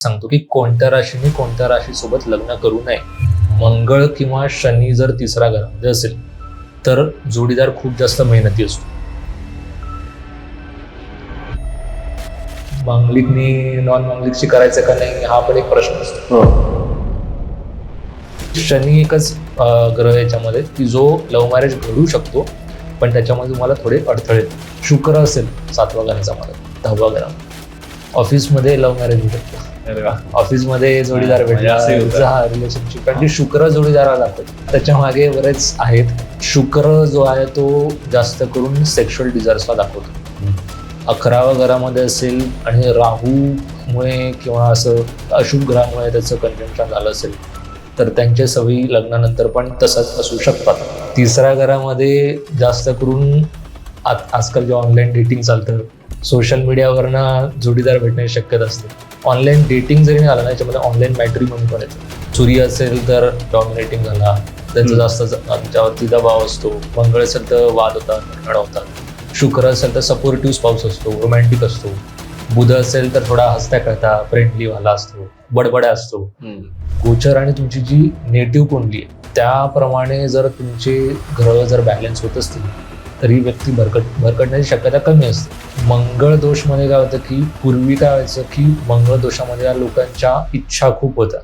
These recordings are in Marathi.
सांगतो की कोणत्या राशीने कोणत्या राशीसोबत लग्न करू नये. मंगळ किंवा शनी जर तिसऱ्या घरामध्ये असेल तर जोडीदार खूप जास्त मेहनती असतो. मांगलिकनी नॉन मांगलिकशी करायचं का नाही हा पण एक प्रश्न असतो. शनी एकच ग्रह याच्यामध्ये की जो लव्ह मॅरेज घडू शकतो, पण त्याच्यामध्ये तुम्हाला थोडे अडथळे. शुक्र असेल 7व्या घराचा मालक 10व्या घरामध्ये, ऑफिसमध्ये लव्ह मॅरेज होऊ शकतो. ऑफिसमध्ये जोडीदार भेटला, रिलेशनशिप, कारण की शुक्र जोडीदाराला लागतो. त्याच्या मागे बरेच आहेत. शुक्र जो आहे तो जास्त करून सेक्शुअल डिझायर्सला दाखवतो. 11व्या घरामध्ये असेल आणि राहूमुळे किंवा असं अशुभ ग्रहामुळे त्याचं कंजंक्शन झालं असेल तर त्यांच्या सवयी लग्नानंतर पण तसंच असू शकतात. 3ऱ्या घरामध्ये जास्त करून आजकाल जे ऑनलाईन डेटिंग चालतं, सोशल मीडियावरनं जोडीदार भेटण्याची शक्यता असते. ऑनलाईन डेटिंग जरी नाही झालं ना, याच्यामध्ये ऑनलाईन मॅट्रिमोनी पण येतं. सूर्य असेल तर डॉमिनेटिंग झाला, त्यांचा जास्त त्यांच्यावरती दबाव असतो. मंगळ असेल तर वाद होतात, भांडण होतात. शुक्र असेल तर सपोर्टिव्ह स्पाऊस असतो, रोमॅन्टिक असतो. बुध असेल तर थोडा हसता खेळता फ्रेंडली वाला असतो, बडबड्या असतो. गोचर आणि तुमची जी नेटिव्ह कुंडली आहे त्याप्रमाणे जर तुमचे ग्रह जर बॅलन्स होत असतील तर ही व्यक्ती भरकटण्याची शक्यता कमी असते. मंगळ दोषमध्ये काय होतं की पूर्वी काय व्हायचं की मंगळ दोषामध्ये या लोकांच्या इच्छा खूप होत्या,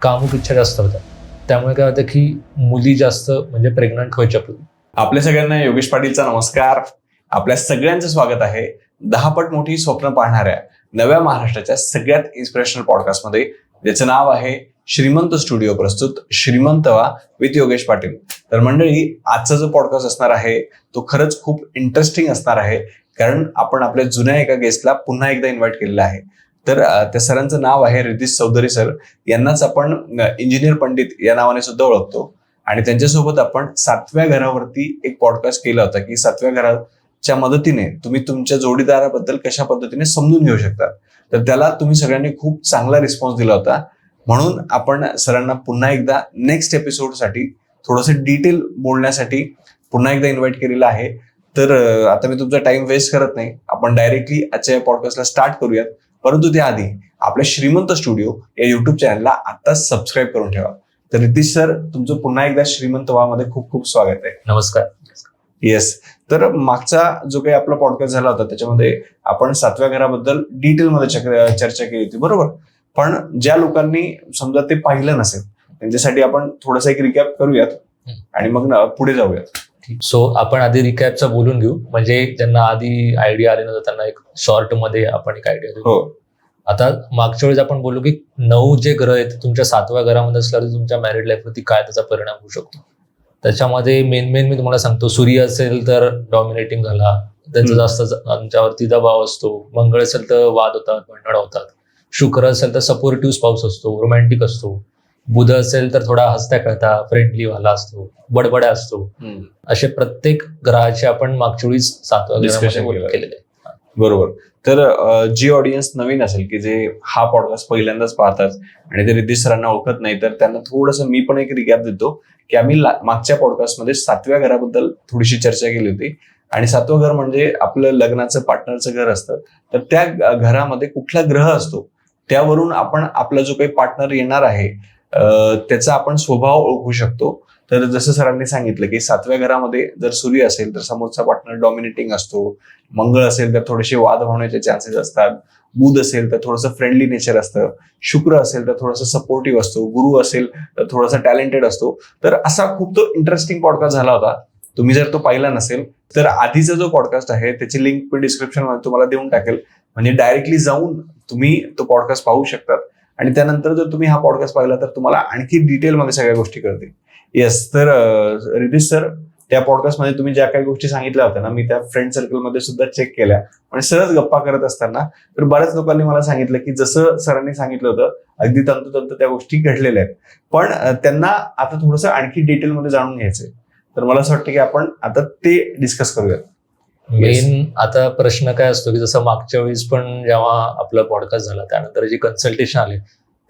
कामुक इच्छा जास्त होत्या. त्यामुळे काय होतं की मुली जास्त म्हणजे प्रेग्नंट व्हायच्या पूर्वी. आपल्या सगळ्यांना योगेश पाटीलचा नमस्कार. आपल्या सगळ्यांचं स्वागत आहे 10 पट मोठी स्वप्न पाहणाऱ्या नव्या महाराष्ट्राच्या सगळ्यात इन्स्पिरेशनल पॉडकास्टमध्ये, ज्याचं नाव आहे श्रीमंत स्टुडिओ प्रस्तुत श्रीमंत व्हा विथ योगेश पाटील. तर मंडळी, आजचा जो पॉडकास्ट असणार आहे तो खरंच खूप इंटरेस्टिंग असणार आहे, कारण आपण आपल्या जुन्या एका गेस्टला पुन्हा एकदा इन्व्हाइट केलेलं आहे. तर त्या सरांचं नाव आहे रितेश चौधरी सर. यांनाच आपण इंजिनियर पंडित या नावाने सुद्धा ओळखतो. आणि त्यांच्यासोबत आपण 7व्या घरावरती एक पॉडकास्ट केला होता की 7व्या घराच्या मदतीने तुम्ही तुमच्या जोडीदाराबद्दल कशा पद्धतीने समजून घेऊ शकता. तर त्याला तुम्ही सगळ्यांनी खूप चांगला रिस्पॉन्स दिला होता. म्हणून आपण सरांना पुन्हा एकदा नेक्स्ट एपिसोडसाठी थोडंसं डिटेल बोलण्यासाठी पुन्हा एकदा इन्व्हाइट केलेलं आहे. तर आता मी तुमचा टाइम वेस्ट करत नाही, आपण डायरेक्टली आजच्या या पॉडकास्टला स्टार्ट करूयात. परंतु त्याआधी आपल्या श्रीमंत स्टुडिओ या युट्यूब चॅनलला आताच सबस्क्राईब करून ठेवा. तर रितेश सर, तुमचं पुन्हा एकदा श्रीमंत व्हामध्ये खूप खूप स्वागत आहे. नमस्कार. येस. तर मागचा जो काही आपला पॉडकास्ट झाला होता त्याच्यामध्ये आपण 7व्या घराबद्दल डिटेलमध्ये चर्चा केली होती, बरोबर. पण ज्या लोकांनी समजा ते पाहिलं नसेल त्यांच्यासाठी आपण थोडंसं एक रिकॅप करूयात आणि मग पुढे जाऊयात. सो आपण आधी रिकॅपचा बोलून घेऊ, म्हणजे ज्यांना आधी आयडिया आले नव्हतं त्यांना एक शॉर्ट मध्ये आपण एक आयडिया देऊ. हो. आता मागच्या वेळेस आपण बोलू की 9 जे ग्रह आहेत तुमच्या 7व्या घरामध्ये असल्यावर तुमच्या मॅरिड लाईफवरती काय त्याचा परिणाम होऊ शकतो. त्याच्यामध्ये मेन मी तुम्हाला सांगतो. सूर्य असेल तर डॉमिनेटिंग झाला, त्यांचा जास्त त्यांच्यावरती दबाव असतो. मंगळ असेल तर वाद होतात, भांडण होतात. शुक्र असेल तर सपोर्टिव्ह स्पाऊस असतो, रोमॅन्टिक असतो. बुध असेल तर थोडा हसता खेळता फ्रेंडली वाला असतो, बडबड्या असतो. असे प्रत्येक ग्रहाचे आपण मागच्या वेळी 7व्या घरामध्ये केलेले. बरोबर. तर जी ऑडियन्स नवीन असेल की जे हा पॉडकास्ट पहिल्यांदाच पाहतात आणि ते रितेश सरांना ओळखत नाही, तर त्यांना थोडंसं मी पण एक रिकॅप देतो की आम्ही मागच्या पॉडकास्टमध्ये 7व्या घराबद्दल थोडीशी चर्चा केली होती. आणि 7वं घर म्हणजे आपलं लग्नाचं पार्टनरचं घर असतं. तर त्या घरामध्ये कुठला ग्रह असतो त्यावरून आपण आपला जो काही पार्टनर येणार आहे त्याचा आपण स्वभाव ओळखू शकतो. तर जसं सरांनी सांगितलं की 7व्या घरामध्ये जर सूर्य असेल तर समोरचा पार्टनर डॉमिनेटिंग असतो. मंगळ असेल तर थोडेसे वाद होण्याचे चान्सेस असतात. बुध असेल तर थोडंसं फ्रेंडली नेचर असतं. शुक्र असेल तर थोडंसं सपोर्टिव्ह असतो. गुरु असेल तर थोडासा टॅलेंटेड असतो. तर असा खूप तो इंटरेस्टिंग पॉडकास्ट झाला होता. तुम्ही जर तो पाहिला नसेल तर आधीचा जो पॉडकास्ट आहे त्याची लिंक मी डिस्क्रिप्शन मध्ये तुम्हाला देऊन टाकेल, म्हणजे डायरेक्टली जाऊन तुम्ही तो पॉडकास्ट पाहू शकतात. आणि त्यानंतर जर तुम्ही हा पॉडकास्ट पाहिला तर तुम्हाला आणखी डिटेलमध्ये सगळ्या गोष्टी कळतील. येस. तर रितेश सर, त्या पॉडकास्टमध्ये तुम्ही ज्या काही गोष्टी सांगितल्या होत्या ना, मी त्या फ्रेंड सर्कलमध्ये सुद्धा चेक केल्या. आणि सहज गप्पा करत असताना तर बऱ्याच लोकांनी मला सांगितलं की जसं सरांनी सांगितलं होतं अगदी तंतोतंत त्या गोष्टी घडलेल्या आहेत, पण त्यांना आता थोडंसं आणखी डिटेलमध्ये जाणून घ्यायचंय. तर मला असं वाटतं की आपण आता ते डिस्कस करूयात. मेन आता प्रश्न काय असतो की जसं मागच्या वेळेस पण जेव्हा आपला पॉडकास्ट झाला त्यानंतर जे कन्सल्टेशन आले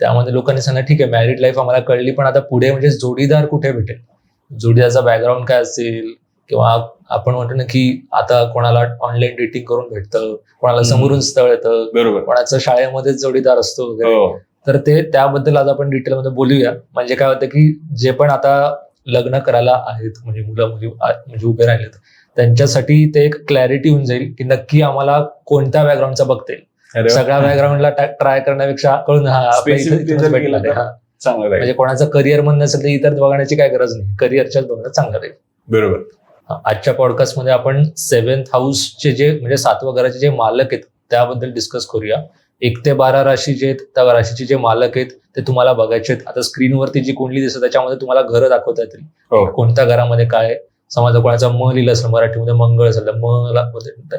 त्यामध्ये लोकांनी सांगितलं ठीक आहे मॅरिड लाईफ आम्हाला कळली, पण आता पुढे म्हणजे जोडीदार कुठे भेटेल, जोडीदारचा बॅकग्राऊंड काय असेल, किंवा आपण म्हणतो ना की आता कोणाला ऑनलाईन डेटिंग करून भेटतं, कोणाला समोरून स्थळ येतं, बरोबर. कोणाचं शाळेमध्येच जोडीदार असतो वगैरे. हो. तर ते त्याबद्दल आज आपण डिटेलमध्ये बोलूया. म्हणजे काय होतं की जे पण आता लग्न करायला आहेत, म्हणजे मुलं मुली म्हणजे उभे राहिलेत, त्यांच्यासाठी ते एक क्लॅरिटी होऊन जाईल की नक्की आम्हाला कोणत्या बॅकग्राऊंडचा बघता येईल. अरे वा. सगळ्या बॅकग्राऊंडला ट्राय करण्यापेक्षा कळून Specific जर केलं तर चांगलं राहील. म्हणजे कोणाचं करिअर म्हणणं असेल तर इतर बघण्याची काय गरज नाही, करिअरच्याच बघणं चांगलं राहील. बरोबर. आजच्या पॉडकास्टमध्ये आपण 7th हाऊसचे जे म्हणजे 7व्या घराचे जे मालक आहेत त्याबद्दल डिस्कस करूया. 1 ते 12 राशी जे आहेत त्या राशीचे जे मालक आहेत ते तुम्हाला बघायचे आहेत. आता स्क्रीनवरती जी कुंडली दिसते त्याच्यामध्ये तुम्हाला घरं दाखवता येतील. हो. कोणत्या घरामध्ये काय, समजा कोणाचा म लिहिला असेल मराठीमध्ये मंगळ असेल तर म ला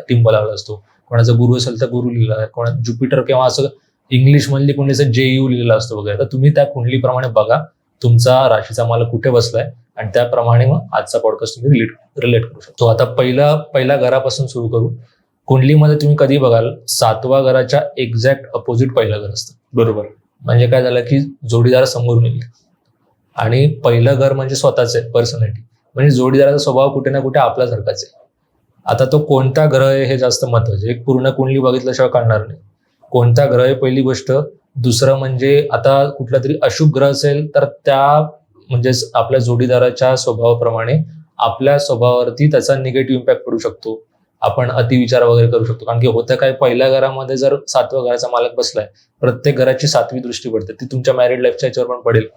टिंब लावला असतो, कोणाचा गुरु असेल तर गुरु लिहिला, कोणा ज्युपिटर किंवा असं इंग्लिश मधली कुंडलीचं JU लिहिलेला असतो वगैरे. तर तुम्ही त्या कुंडलीप्रमाणे बघा तुमचा राशीचा मालक कुठे बसलाय आणि त्याप्रमाणे मग आजचा पॉडकास्ट तुम्ही रिलेट करू शकतो. आता पहिल्या घरापासून सुरू करू. कुंडलीमध्ये तुम्ही कधी बघाल 7व्या घराच्या एक्झॅक्ट अपोजिट पहिलं घर असतं. बरोबर. म्हणजे काय झालं की जोडीदार समोरून येईल आणि पहिलं घर म्हणजे स्वतःच आहे, पर्सनॅलिटी. म्हणजे जोडीदाराचा स्वभाव कुठे ना कुठे आपल्यासारखाच आहे. आता तो कोणता ग्रह आहे हे जास्त महत्वाचं. एक पूर्ण कुंडली बघितल्याशिवाय कळणार नाही कोणता ग्रह आहे, पहिली गोष्ट. दुसरं म्हणजे आता कुठला तरी अशुभ ग्रह असेल तर त्या म्हणजे आपल्या जोडीदाराच्या स्वभावाप्रमाणे आपल्या स्वभावावरती त्याचा निगेटिव्ह इम्पॅक्ट पडू शकतो. आपण अतिविचार वगैरे करू शकतो. कारण की होतं काय, पहिल्या घरामध्ये जर 7व्या घराचा मालक बसलाय, प्रत्येक घराची 7वी दृष्टी पडते, ती तुमच्या मॅरिड लाईफच्या याच्यावर पण पडेल.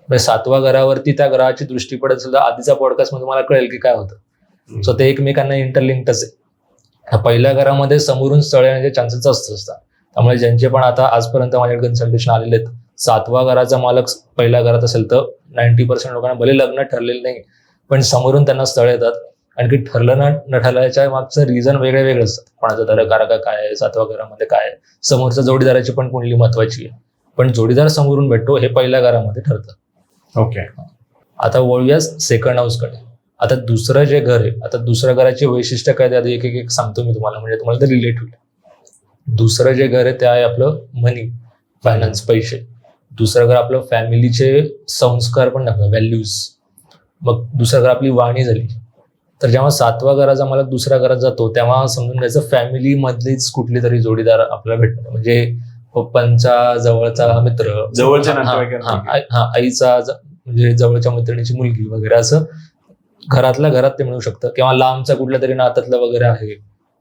म्हणजे 7व्या घरावरती त्या ग्रहाची दृष्टी पडत सुद्धा आधीचा पॉडकास्ट मध्ये मला कळेल की काय होतं. सो ते एकमेकांना इंटरलिंक्टच आहे. पहिल्या घरामध्ये समोरून स्थळ येण्याचे चान्सेस असतात. त्यामुळे ज्यांचे पण आता आजपर्यंत माझ्याकडे कन्सल्टेशन आलेले आहेत, 7व्या घराचा मालक पहिल्या घरात असेल तर 90% लोकांना भले लग्न ठरलेलं नाही पण समोरून त्यांना स्थळ येतात. आणखी ठरलं न ठरल्याच्या मागचं रिझन वेगळे असतात. कोणाचा दरकारका काय आहे, 7व्या घरामध्ये काय आहे, समोरच्या जोडीदाराची पण कुंडली महत्वाची आहे. पण जोडीदार समोरून भेटतो हे पहिल्या घरामध्ये ठरतं. ओके. आता वळूया सेकंड हाऊसकडे. आता दुसरं जे घर आहे, आता दुसऱ्या घराचे वैशिष्ट्य काय ते एक एक सांगतो मी तुम्हाला, म्हणजे तुम्हाला ते रिलेट होईल. दुसरं जे घर आहे ते आहे आपलं मनी, फायनान्स, पैसे. दुसरं घर आपलं फॅमिलीचे संस्कार पण दाखवतं, व्हॅल्यूज. मग दुसरं घर आपली वाणी झाली. तर जेव्हा 7व्या घराचा मालक दुसऱ्या घरात जातो तेव्हा समजून घ्यायचं फॅमिली मधलीच कुठली तरी जोडीदार आपल्याला भेटतो. म्हणजे पप्पांचा जवळचा मित्र, जवळच्या आईचा म्हणजे जवळच्या मैत्रिणीची मुलगी वगैरे, असं घरातल्या घरात ते मिळू शकतं. किंवा लांबचा कुठल्या तरी नात्यातलं वगैरे आहे,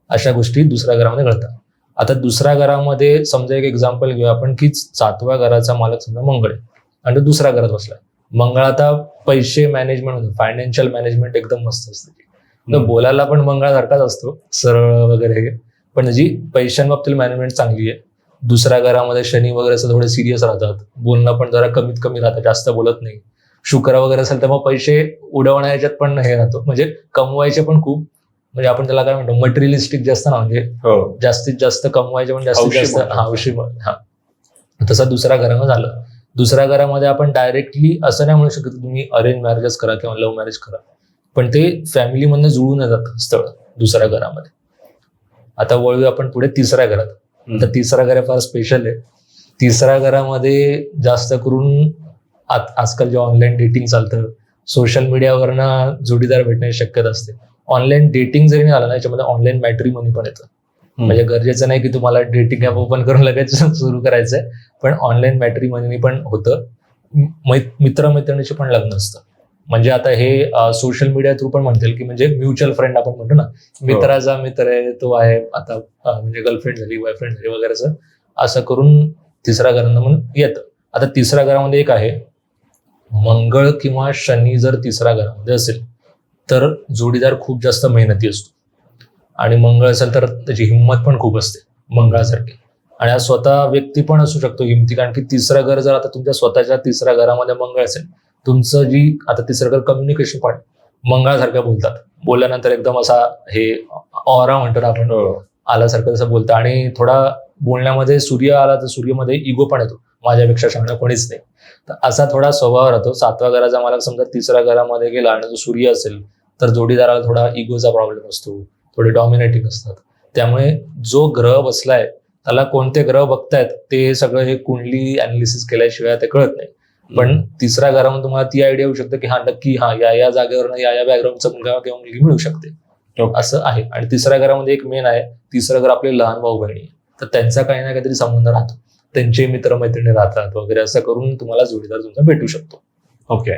अशा गोष्टी दुसऱ्या घरामध्ये घडतात. आता दुसऱ्या घरामध्ये समजा एक एक्झाम्पल घेऊया आपण की 7व्या घराचा मालक समजा मंगळ आहे आणि तो दुसऱ्या घरात बसलाय. मंगळ आता पैसे मॅनेजमेंट होतं, फायनान्शियल मॅनेजमेंट एकदम मस्त असते. तर बोलायला पण मंगळासारखाच असतो, सरळ वगैरे, पण त्याची पैशांबाबतीत मॅनेजमेंट चांगली आहे. दुसऱ्या घरामध्ये शनी वगैरे असं थोडे सिरियस राहतात, बोलणं पण जरा कमीत कमी राहतं, जास्त बोलत नाही. शुक्र वगैरे असेल तर मग पैसे उडवण्याच्यात पण हे राहतो, म्हणजे कमवायचे पण खूप, म्हणजे आपण त्याला काय म्हणतो मटेरियलिस्टिक जास्त ना, म्हणजे जास्तीत जास्त कमवायचे पण जास्तीत जास्त हौशी. तसं दुसऱ्या घरामध्ये झालं. दुसऱ्या घरामध्ये आपण डायरेक्टली असं नाही म्हणू शकत तुम्ही अरेंज मॅरेजच करा किंवा लव्ह मॅरेज करा, पण ते फॅमिलीमधनं जुळून येतात स्थळ दुसऱ्या घरामध्ये. आता वळूया आपण पुढे तिसऱ्या घरात. तर तिसरा घर फार स्पेशल आहे. तिसऱ्या घरामध्ये जास्त करून आजकाल जे ऑनलाईन डेटिंग चालतं, सोशल मीडियावरनं जोडीदार भेटण्याची शक्यता असते. ऑनलाईन डेटिंग जरी नाही झालं ना, याच्यामध्ये ऑनलाईन मॅट्रिमनी पण येतं. म्हणजे गरजेचं नाही की तुम्हाला डेटिंग ॲप ओपन करून लगेच सुरू करायचंय, पण ऑनलाईन मॅट्रिमनी पण होतं. मित्रमैत्रिणीचे पण लग्न असतं. म्हणजे आता हे सोशल मीडिया थ्रू पण म्हणतील की म्हणजे म्युच्युअल फ्रेंड आपण म्हणतो ना, मित्राचा मित्र आहे तो आहे आता म्हणजे गर्लफ्रेंड झाली, बॉयफ्रेंड झाली वगैरे, असं करून तिसऱ्या घरानं म्हणून येतं. आता तिसऱ्या घरामध्ये एक आहे मंगळ किंवा शनी. जर तिसऱ्या घरामध्ये असेल तर जोडीदार खूप जास्त मेहनती असतो, आणि मंगळ असेल तर त्याची हिंमत पण खूप असते मंगळासारखी. आणि हा स्वतः व्यक्ती पण असू शकतो हिमती, कारण की तिसरं घर जर आता तुमच्या स्वतःच्या तिसऱ्या घरामध्ये मंगळ असेल, तुमचं जी आता तिसरं घर कम्युनिकेशन पण मंगळासारखं बोलतात, बोलल्यानंतर एकदम असा हे ऑरा म्हणतो ना आपण, आल्यासारखं तसं बोलतं. आणि थोडा बोलण्यामध्ये सूर्य आला तर सूर्यमध्ये इगो पण येतो, माझ्यापेक्षा शहाणं कोणीच नाही, तर असा थोडा स्वभाव राहतो. 7व्या घराचा मालक समजा तिसऱ्या घरामध्ये गेला आणि जो सूर्य असेल तर जोडीदाराला थोडा इगोचा प्रॉब्लेम असतो, थोडे डॉमिनेटिंग असतात. त्यामुळे जो ग्रह बसलाय त्याला कोणते ग्रह बघतायत ते सगळं हे कुंडली अनालिसिस केल्याशिवाय ते कळत नाही. पण तिसऱ्या घरामध्ये तुम्हाला ती आयडिया येऊ शकते की हा नक्की या जागेवर या बॅकग्राऊंडचा मुलगा किंवा मुलगी मिळू शकते. असं आहे. आणि तिसऱ्या घरामध्ये एक मेन आहे, तिसरं घर आपले लहान भाऊ बहिणी, तर त्यांचा काही ना काहीतरी संबंध राहतो, त्यांचे मित्रमैत्रिणी राहतात वगैरे, असं करून तुम्हाला जोडीदार तुमचा भेटू शकतो. ओके.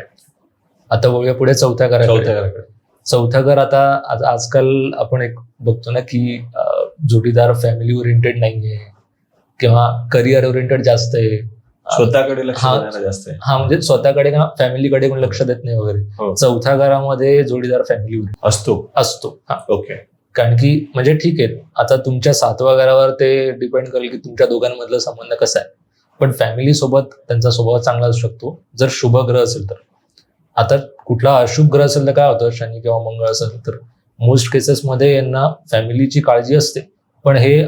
आता वळूया पुढे चौथ्या घराकडे. चौथं घर आता आजकाल आपण एक बघतो ना की जोडीदार फॅमिली ओरिएंटेड नाहीये किंवा करिअर ओरिएंटेड जास्त आहे, स्वतःकडे लक्ष देणारा जास्त आहे. म्हणजे स्वतःकडे किंवा फॅमिलीकडे कोण लक्ष देत नाही वगैरे. चौथ्या घरामध्ये जोडीदार फॅमिली असतो. ओके. कारण की म्हणजे ठीक आहे, आता तुमच्या 7व्या घरावर ते डिपेंड करेल की तुमच्या दोघांमधला संबंध कसा आहे, पण फॅमिली सोबत त्यांचा स्वभाव चांगला असू शकतो जर शुभ ग्रह असेल तर. आता कुठला अशुभ ग्रह असेल तर काय होतं, शनी किंवा मंगळ असेल तर मोस्ट केसेसमध्ये यांना फॅमिलीची काळजी असते, पण हे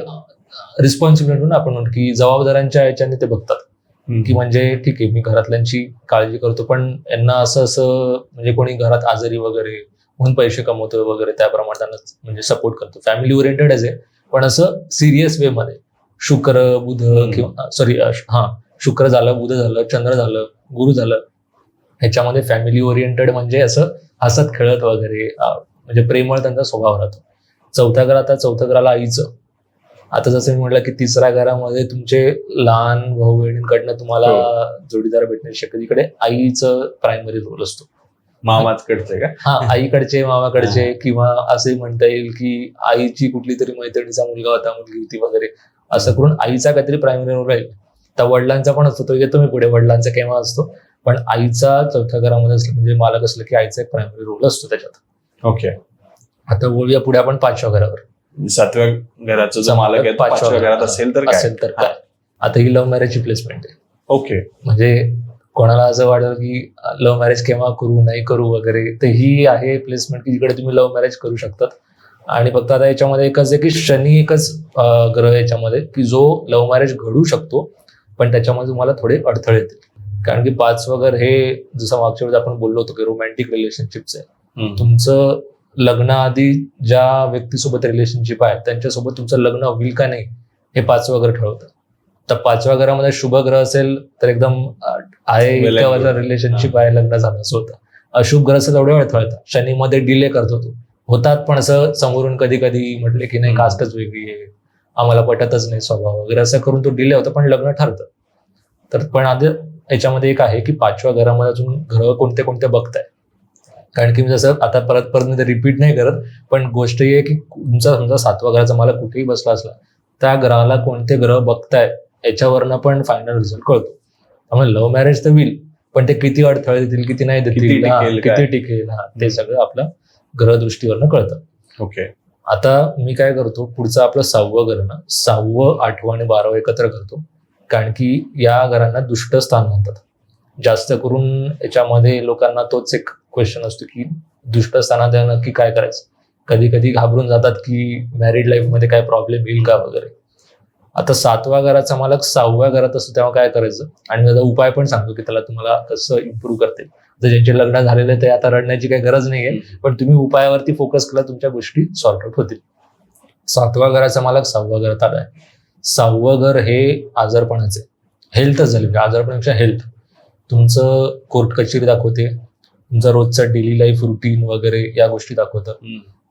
रिस्पॉन्सिबिलिटी म्हणून आपण म्हणतो की जबाबदाऱ्यांच्या याच्याने ते बघतात की म्हणजे ठीक आहे मी घरातल्यांची काळजी करतो, पण यांना असं म्हणजे कोणी घरात आजारी वगैरे म्हणून पैसे कमवतोय वगैरे त्याप्रमाणे त्यांना म्हणजे सपोर्ट करतो. फॅमिली ओरिएंटेडच आहे, पण असं सिरियस वे मध्ये. शुक्र बुध किंवा शुक्र झालं, बुध झालं, चंद्र झालं, गुरु झालं, ह्याच्यामध्ये फॅमिली ओरिएंटेड म्हणजे असं हसत खेळत वगैरे म्हणजे प्रेमळ त्यांचा स्वभाव राहतो. चौथ्या घराला आईचं. आता जसं मी म्हटलं की तिसऱ्या घरामध्ये तुमचे लहान भाऊ बहिणींकडनं तुम्हाला जोडीदार भेटण्याची शक्यता, इकडे आईचं प्रायमरी रोल असतो. मामाकडचे का? आईकडचे, मामाकडचे, किंवा असे म्हणता येईल की आईची कुठली तरी मैत्रिणीचा मुलगा होता, मुलगी होती वगैरे, असं करून आईचा काहीतरी प्रायमरी रोल राहील. तर वडिलांचा पण असतो, तो येतो मी पुढे, वडिलांचा केव्हा असतो, पण आईचा चौथ्या घरामध्ये असलं म्हणजे मालक असलं की आईचा एक प्रायमरी रोल असतो त्याच्यात. ओके. आता बोलूया पुढे आपण 5व्या घरावर. 7व्या घराचा जो मालक आहे 5व्या घरात असेल तर काय? आता ही लव्ह मॅरेजची प्लेसमेंट आहे. ओके. म्हणजे कोणाला असं वाटलं की लव्ह मॅरेज केव्हा करू नाही करू वगैरे, तर ही आहे प्लेसमेंट की जिकडे तुम्ही लव्ह मॅरेज करू शकतात. आणि फक्त आता याच्यामध्ये एकच आहे की शनी एकच ग्रह याच्यामध्ये की जो लव्ह मॅरेज घडू शकतो, पण त्याच्यामध्ये तुम्हाला थोडे अडथळे येतील. कारण की 5वं घर हे जसं मागच्या वेळेस आपण बोललो होतो की रोमॅन्टिक रिलेशनशिपचं आहे. तुमचं लग्नाआधी ज्या व्यक्तीसोबत रिलेशनशिप आहे त्यांच्यासोबत तुमचं लग्न होईल का नाही हे 5वं घर ठरवतं. तर 5व्या घरामध्ये शुभ ग्रह असेल तर एकदम आहे, रिलेशनशिप आहे, लग्न झालं असं होतं. अशुभ ग्रह असेल एवढे अडथळतात. शनीमध्ये डिले करतो तो होतात, पण असं समोरून कधी कधी म्हटले की नाही कास्टच वेगळी आहे, आम्हाला पटतच नाही स्वभाव वगैरे, असं करून तो डिले होतं, पण लग्न ठरतं. तर पण आधी याच्यामध्ये एक आहे की 5व्या घरामध्ये अजून ग्रह कोणते कोणते बघताय. कारण की मी जसं आता परत मी रिपीट नाही करत, पण गोष्ट ही आहे की तुमचा समजा 7व्या घराचा मला कुठेही बसला असला त्या ग्रहाला कोणते ग्रह बघताय याच्यावरनं पण फायनल रिझल्ट कळतो. त्यामुळे लव्ह मॅरेज तर होईल, पण ते किती अडथळे देतील, किती नाही देतील, किती टिकेल, ते सगळं आपलं ग्रहदृष्टीवरनं कळतं. ओके. आता मी काय करतो, पुढचं आपलं 6वं घर ना, 6वं, 8वं आणि 12वं एकत्र करतो. कारण की या घरांना दुष्ट स्थान म्हणतात. जास्त करून याच्यामध्ये लोकांना तोच एक क्वेश्चन असतो की दुष्ट स्थानात नक्की काय करायचं. कधी कधी घाबरून जातात की मॅरिड लाईफ मध्ये काय प्रॉब्लेम येईल का वगैरे. आता 7व्या घराचा मालक 6व्या घरात असतो तेव्हा काय करायचं, आणि त्याचा उपाय पण सांगतो की त्याला तुम्हाला कसं इम्प्रूव्ह करते. जर ज्यांचे लग्न झालेले ते आता रडण्याची काही गरज नाहीये, पण तुम्ही उपायावरती फोकस केला तुमच्या गोष्टी सॉर्ट आउट होतील. 7व्या घराचा मालक 6व्या घरात आलाय. 6वं घर हे आजारपणाचे, हेल्थच झाली, म्हणजे आजारपणापेक्षा हेल्थ. तुमचं कोर्ट कचेरी दाखवते, तुमचं रोजचं डेली लाईफ रुटीन वगैरे या गोष्टी दाखवतात.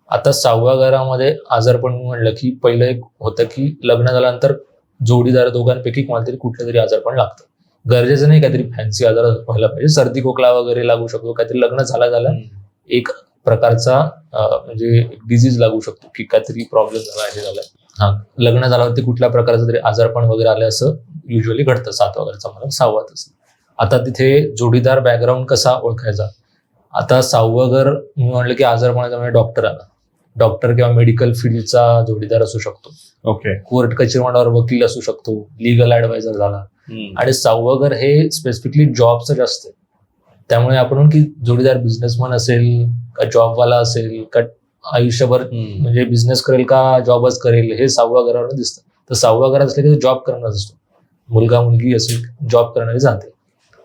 आता 6व्या घरामध्ये आजारपण म्हणलं की पहिलं एक होतं की लग्न झाल्यानंतर जोडीदार दोघांपैकी कोणाला तरी कुठलं तरी आजारपण लागतं. गरजेचं नाही काहीतरी फॅन्सी आजार व्हायला पाहिजे, सर्दी खोकला वगैरे लागू शकतो, काहीतरी लग्न झाला एक प्रकारचा म्हणजे डिझीज लागू शकतो की काहीतरी प्रॉब्लेम झाला, हे झालाय. लग्न झाल्यावरती कुठल्या प्रकारचं तरी आजारपण वगैरे आलं असं युजली घडतं 7व्या घराचा मालक 6वात असेल. आता तिथे जोडीदार बॅकग्राऊंड कसा ओळखायचा. आता 6वं घर मी म्हणलं की आजारपणाचा म्हणजे डॉक्टर आला, डॉक्टर किंवा मेडिकल फील्डचा जोडीदार असू शकतो. ओके. कोर्ट कचेरी मंडळावर वकील असू शकतो, लिगल ऍडवायझर झाला. आणि 6वं घर हे स्पेसिफिकली जॉबचं जास्त आहे. त्यामुळे आपण की जोडीदार बिझनेसमॅन असेल का जॉबवाला असेल का आयुष्यभर म्हणजे बिझनेस करेल का जॉबच करेल हे 6व्या घरावर दिसतं. तर 6व्या घरात असलं की जॉब करणारच असतो, मुलगा मुलगी असेल जॉब करणारी जाते.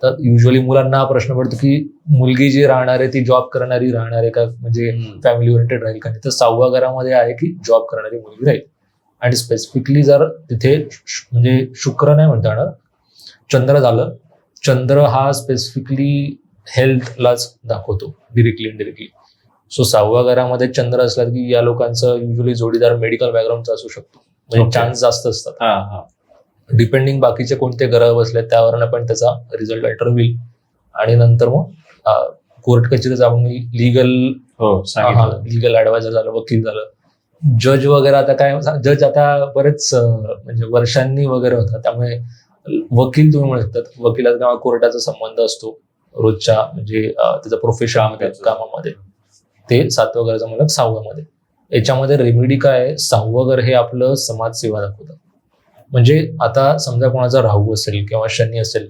तर युजली मुलांना हा प्रश्न पडतो की मुलगी जी राहणार आहे ती जॉब करणारी राहणार आहे का, म्हणजे फॅमिली ओरिएंटेड राहील का नाही. तर 6व्या घरामध्ये आहे की जॉब करणारी मुलगी राहील. आणि स्पेसिफिकली जर तिथे म्हणजे शुक्र नाही म्हणता येणार, चंद्र झालं चंद्र हा स्पेसिफिकली हेल्थलाच दाखवतो डिरेक्टली इनडिरेक्टली. सो 6व्या घरामध्ये चंद्र असला की या लोकांचं युजली जोडीदार मेडिकल बॅकग्राऊंडचा असू शकतो, म्हणजे चान्स जास्त असतात. डिपेंडिंग बाकीचे कोणते ग्रह बसले त्यावरनं पण त्याचा रिझल्ट अल्टर होईल. आणि नंतर मग कोर्ट कचेरीचा आपण लिगल ऍडवायझर झालं, वकील झालं, जज वगैरे. आता काय जज आता बरेच म्हणजे वर्षांनी वगैरे होता, त्यामुळे वकील तुम्ही म्हणू शकतात. वकिलात किंवा कोर्टाचा संबंध असतो रोजच्या, म्हणजे त्याचं प्रोफेशन कामामध्ये. ते 7व्या घराचा मालक 6व्या मध्ये. याच्यामध्ये रेमेडी काय आहे, 6वं घर हे आपलं समाजसेवा दाखवतं. म्हणजे आता समजा कोणाचा राहू असेल किंवा शनी असेल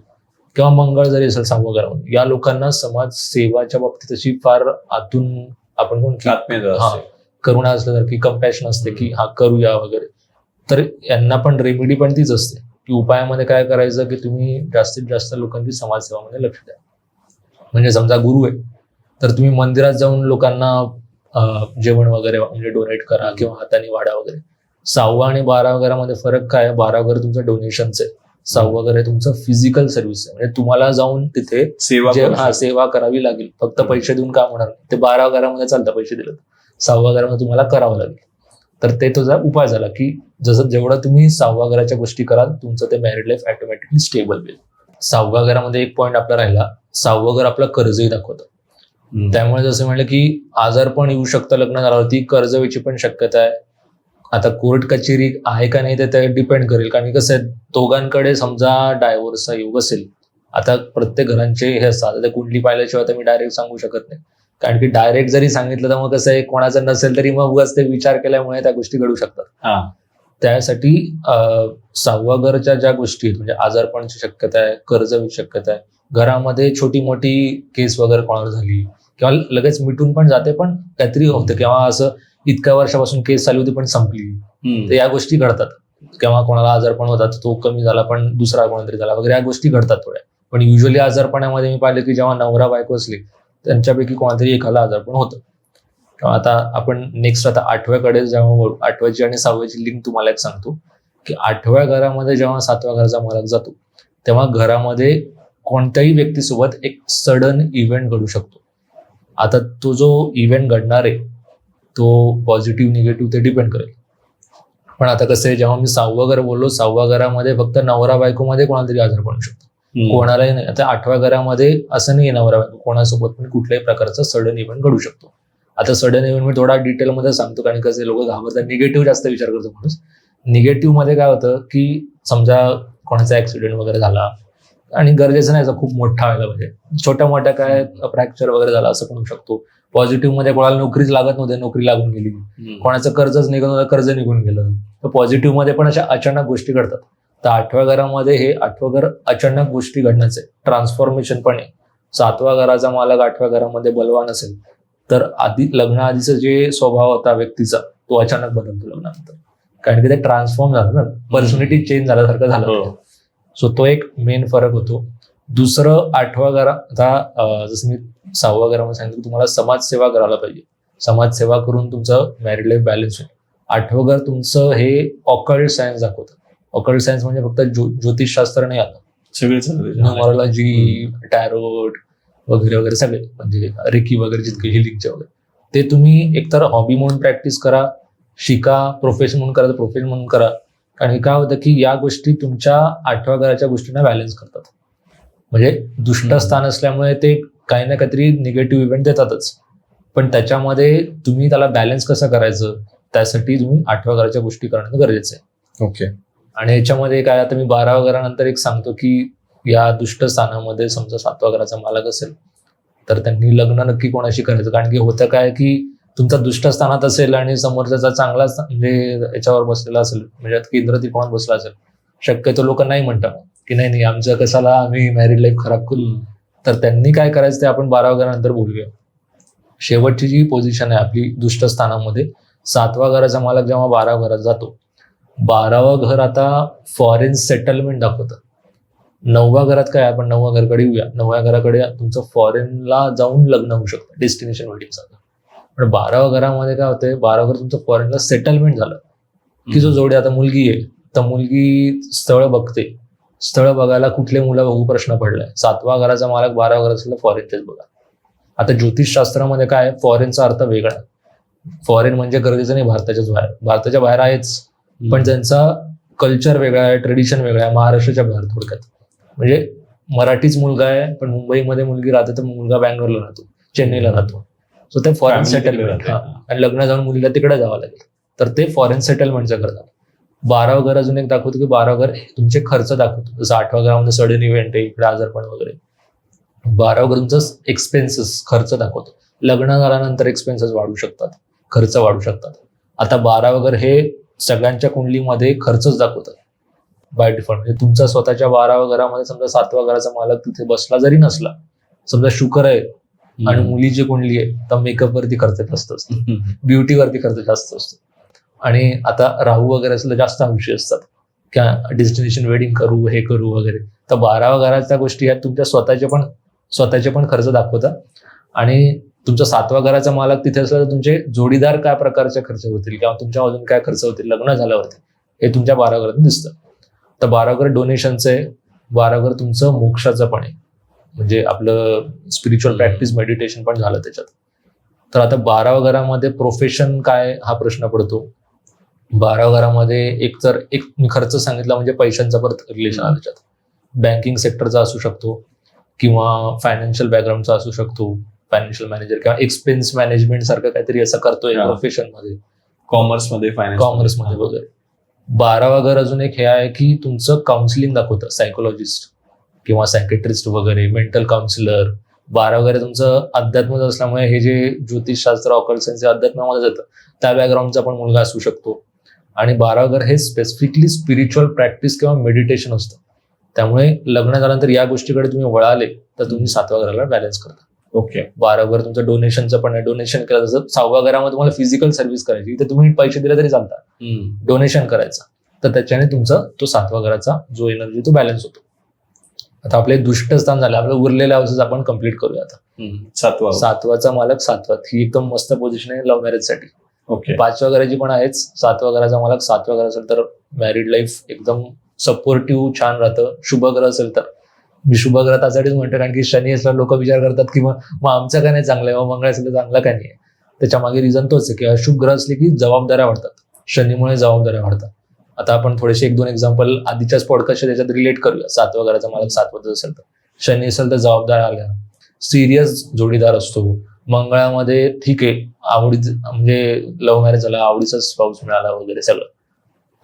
किंवा मंगळ जरी असेल 6व्या घरामध्ये, या लोकांना समाजसेवाच्या बाबतीत अशी फार आतून आपण करुणा असल्यासारखी की कंपॅशन असते की हा करूया वगैरे. तर यांना पण रेमेडी पण तीच असते की उपायामध्ये काय करायचं की तुम्ही जास्तीत जास्त लोकांची समाजसेवामध्ये लक्ष द्या. म्हणजे समजा गुरु आहे तर तुम्ही मंदिरात जाऊन लोकांना जेवण वगैरे म्हणजे डोनेट करा किंवा हाताने वाढा वगैरे. 6वा आणि 12व्या घरामध्ये फरक काय आहे, 12वं घर तुमचं डोनेशनचं आहे, 6वं घर आहे तुमचं फिजिकल सर्व्हिस आहे. म्हणजे तुम्हाला जाऊन तिथे सेवा करावी लागेल, फक्त पैसे देऊन काम होणार नाही. ते 12व्या घरामध्ये चालतं पैसे दिलं, 6व्या घरामध्ये तुम्हाला करावं लागेल. तर ते तुझा उपाय झाला की जसं जेवढं तुम्ही 6व्या घराच्या गोष्टी कराल तुमचं ते मॅरिड लाईफ ऑटोमॅटिकली स्टेबल होईल. 6व्या घरामध्ये एक पॉईंट आपला राहिला, 6वं घर आपलं कर्जही दाखवतं. त्यामुळे जसं म्हणलं की आजारपण येऊ शकतं, लग्न झाल्यावरती कर्ज व्हायची पण शक्यता आहे. आता कोर्ट कचेरी आहे का नाही ते डिपेंड करेल, कारण कसं आहे दोघांकडे समजा डायव्होर्सचा योग असेल. आता प्रत्येक घरांचे हे असतात, आता कुंडली पाहिल्याशिवाय आता मी डायरेक्ट सांगू शकत नाही, कारण की डायरेक्ट जरी सांगितलं तर मग कसं आहे कोणाचं नसेल तरी मग उगाच ते विचार केल्यामुळे त्या गोष्टी घडू शकतात. त्यासाठी 6व्या घरच्या ज्या गोष्टी आहेत म्हणजे आजारपणाची शक्यता आहे, कर्ज व्हायची शक्यता आहे, घरामध्ये छोटी मोठी केस वगैरे कोणावर झाली किंवा लगेच मिटून पण जाते पण काहीतरी होतं किंवा असं इतक्या वर्षापासून केस चालू होती पण संपली, तर या गोष्टी घडतात. किंवा कोणाला आजारपण होतात तो कमी झाला पण दुसरा कोणतरी झाला वगैरे, या गोष्टी घडतात थोड्या. पण युजली आजारपणामध्ये मी पाहिलं की जेव्हा नवरा बायको असली त्यांच्यापैकी कोणातरी एकाला आजारपण होतं. आता आपण नेक्स्ट आता 8व्याकडे जेव्हा 8व्याची आणि 6व्याची लिंक तुम्हाला एक सांगतो की 8व्या घरामध्ये जेव्हा 7व्या घराचा मालक जातो तेव्हा घरामध्ये कोणत्याही व्यक्तीसोबत एक सडन इव्हेंट घडू शकतो. आता तो जो इव्हेंट घडणार आहे तो पॉझिटिव्ह निगेटिव्ह ते डिपेंड करेल. पण आता कसं आहे जेव्हा मी 6वं घर बोललो 6व्या घरामध्ये फक्त नवरा बायकोमध्ये कोणाला आजार पडू शकतो, कोणालाही नाही. आता 8व्या घरामध्ये असं नाही नवरा बायको कोणासोबत पण कुठल्याही प्रकारचा सडन इव्हेंट घडू शकतो. आता सडन इव्हेंट मी थोडा डिटेलमध्ये सांगतो, कारण कसं लोक घाबरतात, निगेटिव्ह जास्त विचार करतो माणूस. निगेटिव्ह मध्ये काय होतं की समजा कोणाचा ऍक्सिडेंट वगैरे झाला, आणि गरजेचं नाही खूप मोठा व्हायला पाहिजे, छोट्या मोठ्या काय फ्रॅक्चर वगैरे झाला असं पण होऊ शकतो. पॉझिटिव्ह मध्ये कोणाला नोकरीच लागत नव्हते, नोकरी लागून गेली, कोणाचं कर्जच निघून होतं, कर्ज निघून गेलं. तर पॉझिटिव्ह मध्ये पण अशा अचानक गोष्टी घडतात. तर 8व्या घरामध्ये हे 8वं घर अचानक गोष्टी घडण्याचं ट्रान्सफॉर्मेशन पण आहे. 7व्या घराचा मालक 8व्या घरामध्ये बलवान असेल तर आधी लग्नाआधीचा जे स्वभाव होता व्यक्तीचा तो अचानक बदलतो लग्नानंतर, कारण की ते ट्रान्सफॉर्म झालं ना, पर्सनॅलिटी चेंज झाल्यासारखं झालं. सो तो एक मेन फरक होतो. दुसरं 8व्या घरात आता जसं मी 6व्या घरामध्ये सांगितलं तुम्हाला समाजसेवा करायला पाहिजे, समाजसेवा करून तुमचं मॅरिड लाईफ बॅलन्स होईल. 8वं घर तुमचं हे ऑकल्ट सायन्स दाखवतं. ऑकल्ट सायन्स म्हणजे फक्त ज्योतिषशास्त्र नाही आलं, न्यूमरोलॉजी, टॅरोट वगैरे वगैरे सगळे, म्हणजे रेकी वगैरे जितके हिलिंगचे वगैरे, ते तुम्ही एकतर हॉबी म्हणून प्रॅक्टिस करा, शिका, प्रोफेशन म्हणून करा तर प्रोफेशन म्हणून करा. कारण काय होतं की या गोष्टी तुमच्या 8व्या घराच्या गोष्टींना बॅलन्स करतात. म्हणजे दुष्ट स्थान असल्यामुळे ते काही ना काहीतरी निगेटिव्ह इव्हेंट देतातच, पण त्याच्यामध्ये तुम्ही त्याला बॅलन्स कसं करायचं त्यासाठी तुम्ही 8व्या घराच्या गोष्टी करणं गरजेचं आहे. ओके. आणि याच्यामध्ये काय आता मी 12व्या घरानंतर एक सांगतो की या दुष्ट स्थानामध्ये समजा 7व्या घराचा मालक असेल तर त्यांनी लग्न नक्की कोणाशी करायचं. कारण की होतं काय की तुमचा दुष्ट स्थानात असेल आणि समोरच्याचा चांगला म्हणजे याच्यावर बसलेला असेल, म्हणजे केंद्र त्रिकोणात बसला असेल, शक्यतो लोक नाही म्हणतात की नाही आमचं कशाला आम्ही मॅरिड लाईफ खराब करू. तर त्यांनी काय करायचं ते आपण 12व्या घरानंतर बोलूया. शेवटची जी पोझिशन आहे आपली दुष्ट स्थानामध्ये 7व्या घराचा मालक जेव्हा 12व्या घरात जातो, 12वं घर आता फॉरेन सेटलमेंट दाखवतं. 9व्या घरात काय आपण 9व्या घराकडे येऊया. 9व्या घराकडे तुमचं फॉरेनला जाऊन लग्न होऊ शकतं, डेस्टिनेशन वेडिंग सारखं. पण 12व्या घरामध्ये काय होतंय, 12वं घर तुमचं फॉरेनला सेटलमेंट झालं की जो जोडी आता मुलगी आहे तर मुलगी स्थळ बघते स्थळ बघायला कुठले मुलं बघू प्रश्न पडलाय. 7व्या घराचा मालक 12व्या घरात असेल तर फॉरेनचेच बघा. आता ज्योतिषशास्त्रामध्ये काय, फॉरेनचा अर्थ वेगळा आहे. फॉरेन म्हणजे गरजेचं नाही भारताच्याच बाहेर, भारताच्या बाहेर आहेच, पण त्यांचा कल्चर वेगळा आहे, ट्रेडिशन वेगळा आहे, महाराष्ट्राच्या बाहेर थोडक्यात. म्हणजे मराठीच मुलगा आहे पण मुंबईमध्ये मुलगी राहते तर मुलगा बँगलोरला राहतो, चेन्नईला राहतो. सो ते फॉरेन सेटलमेंट, आणि लग्न जाऊन मुलीला तिकडे जावं लागेल, तर ते फॉरेन सेटलमेंटचं करतात. 12वं घर अजून एक दाखवतो की 12वं घर तुमचे खर्च दाखवतो. जसं 8व्या घरामध्ये सडन इव्हेंट आहे, इकडे आजारपण वगैरे. 12वं घर तुमचं एक्सपेन्सेस, खर्च दाखवतो. लग्न झाल्यानंतर एक्सपेन्सेस वाढू शकतात, खर्च वाढू शकतात. आता 12वं घर हे सगळ्यांच्या कुंडलीमध्ये खर्चच दाखवतात बाय डिफॉल्ट. म्हणजे तुमचा स्वतःच्या 12व्या घरामध्ये समजा 7व्या घराचा मालक तिथे बसला जरी नसला, समजा शुक्र आहे आणि मुलीची कुंडली आहे, तर मेकअप वरती खर्च जास्त असतो, ब्युटी वरती खर्च जास्त असतो. आणि आता राहू वगैरे असलं जास्त अंशी असतात, क्या डेस्टिनेशन वेडिंग करू, हे करू वगैरे. तर 12व्या घराच्या गोष्टी ह्या तुमच्या स्वतःचे पण खर्च दाखवतात. आणि तुमचा 7व्या घराचा मालक तिथे असला तर तुमचे जोडीदार काय प्रकारचे खर्च होतील किंवा तुमच्या अजून काय खर्च होतील लग्न झाल्यावरती, हे तुमच्या 12व्या घरात दिसतं. तर 12वं घर डोनेशनचं आहे, 12वं घर तुमचं मोक्षाचं पण आहे, म्हणजे आपलं स्पिरिच्युअल प्रॅक्टिस, मेडिटेशन पण झालं त्याच्यात. तर आता 12व्या घरामध्ये प्रोफेशन काय हा प्रश्न पडतो. 12व्या घरामध्ये एक मी खर्च सांगितला म्हणजे पैशांचा परत रिलेशन आलं त्याच्यात. बँकिंग सेक्टरचा असू शकतो किंवा फायनान्शियल बॅकग्राऊंडचा असू शकतो, फायनान्शियल मॅनेजर किंवा एक्सपेन्स मॅनेजमेंट सारखं काहीतरी असं करतोय प्रोफेशन मध्ये, कॉमर्समध्ये वगैरे. 12वं घर अजून एक हे आहे की तुमचं काउन्सिलिंग दाखवतं, सायकोलॉजिस्ट किंवा सायकेट्रिस्ट वगैरे, मेंटल काउन्सिलर. 12वं घर तुमचं अध्यात्म असल्यामुळे हे जे ज्योतिषशास्त्र, ऑकल्ट सायन्स अध्यात्मामध्ये जातं, त्या बॅकग्राऊंडचा पण मुलगा असू शकतो. आणि 12वं घर हे स्पेसिफिकली स्पिरिच्युअल प्रॅक्टिस किंवा मेडिटेशन असतं. त्यामुळे लग्न झाल्यानंतर या गोष्टीकडे तुम्ही वळाले तर तुम्ही 7व्या घराला बॅलन्स करता. ओके. 12वं घर तुमचं डोनेशनचं पण आहे, डोनेशन केलं जसं 6व्या घरामध्ये तुम्हाला फिजिकल सर्व्हिस करायची, इथे तुम्ही पैसे दिले तरी चालतात, डोनेशन करायचं, तर त्याच्याने तुमचा तो 7व्या घराचा जो एनर्जी तो बॅलन्स होतो. आता आपले दुष्ट स्थान झाले, आपलं उरलेल्या हाऊसेस आपण कम्प्लीट करूया. आता 7वाचा मालक 7वात, ही एकदम मस्त पोझिशन आहे लव्ह मॅरेज साठी. ओके. 5व्या घराची पण आहेच. 7व्या घराचा मालक 7व्या घर असेल तर मॅरिड लाईफ एकदम सपोर्टिव्ह छान राहतं. शुभ ग्रह असेल तर, मी शुभ ग्रह त्यासाठीच म्हणतो कारण की शनी असल्यावर लोक विचार करतात की मग आमचं काय नाही चांगलं आहे, मग मंगळ असेल तर चांगलं काय नाही. त्याच्या मागे रिझन तोच आहे की अशुभ ग्रह असले की जबाबदाऱ्या वाढतात, शनीमुळे जबाबदाऱ्या वाढतात. आता आपण थोडेसे 1-2 एक्झाम्पल आधीच्याच पॉडकास्ट त्याच्यात रिलेट करूया. 7व्या घराचा मालक 7वात असेल तर, शनी असेल तर जबाबदाऱ्या आल्या, सिरियस जोडीदार असतो. मंगळामध्ये ठीक आहे, म्हणजे लव्ह मॅरेज झाला, आवडीचा स्पाऊस मिळाला वगैरे सगळं,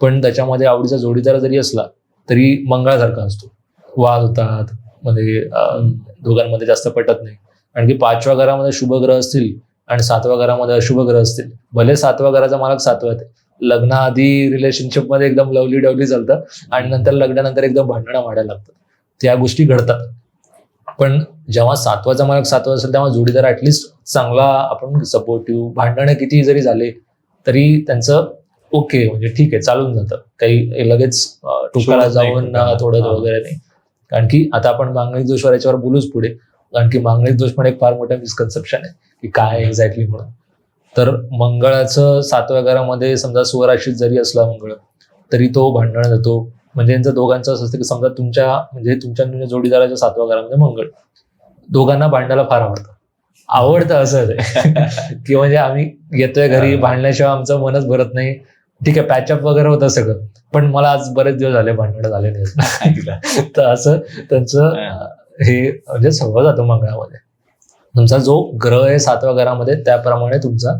पण त्याच्यामध्ये आवडीचा जोडीदार जरी असला तरी मंगळासारखा असतो, वाद होतात, म्हणजे दोघांमध्ये जास्त पटत नाही. आणखी 5व्या घरामध्ये शुभ ग्रह असतील आणि 7व्या घरामध्ये अशुभ ग्रह असतील, भले 7व्या घराचा मालक 7व्यात आहे, लग्नाआधी रिलेशनशिप मध्ये एकदम लवली डवली चालतं आणि नंतर लग्नानंतर एकदम भांडणं वाढायला लागतात, त्या गोष्टी घडतात. पण जेव्हा 7वाचा मालक 7वा असेल तेव्हा जोडीदार ऍटलिस्ट चांगला, आपण सपोर्टिव्ह, भांडणं किती जरी झाले तरी त्यांचं ओके, म्हणजे ठीक आहे, चालून जातं, काही लगेच टोकाला जाऊन थोडं वगैरे नाही. कारण की आता आपण मांगलिक दोष याच्यावर बोलूच पुढे, कारण की मांगलिक दोष पण एक फार मोठं मिसकन्सेप्शन आहे की काय एक्झॅक्टली म्हणून. तर मंगळाचं 7व्या घरामध्ये समजा स्वराशीत जरी असला मंगळ तरी तो भांडण जातो. म्हणजे यांचं दोघांचं असं असतं की समजा तुमच्या जोडीदाराच्या 7व्या घरामध्ये मंगळ, दोघांना भांडायला फार आवडतं असं की म्हणजे आम्ही येतोय घरी, भांडण्याशिवाय आमचं मनच भरत नाही. ठीक आहे, पॅचअप वगैरे होतं सगळं, पण मला आज बरेच दिवस झाले भांडणं झाले नाही. तर असं त्यांचं हे म्हणजे सवय जातो मंगळामध्ये. तुमचा जो ग्रह आहे 7व्या घरामध्ये त्याप्रमाणे तुमचा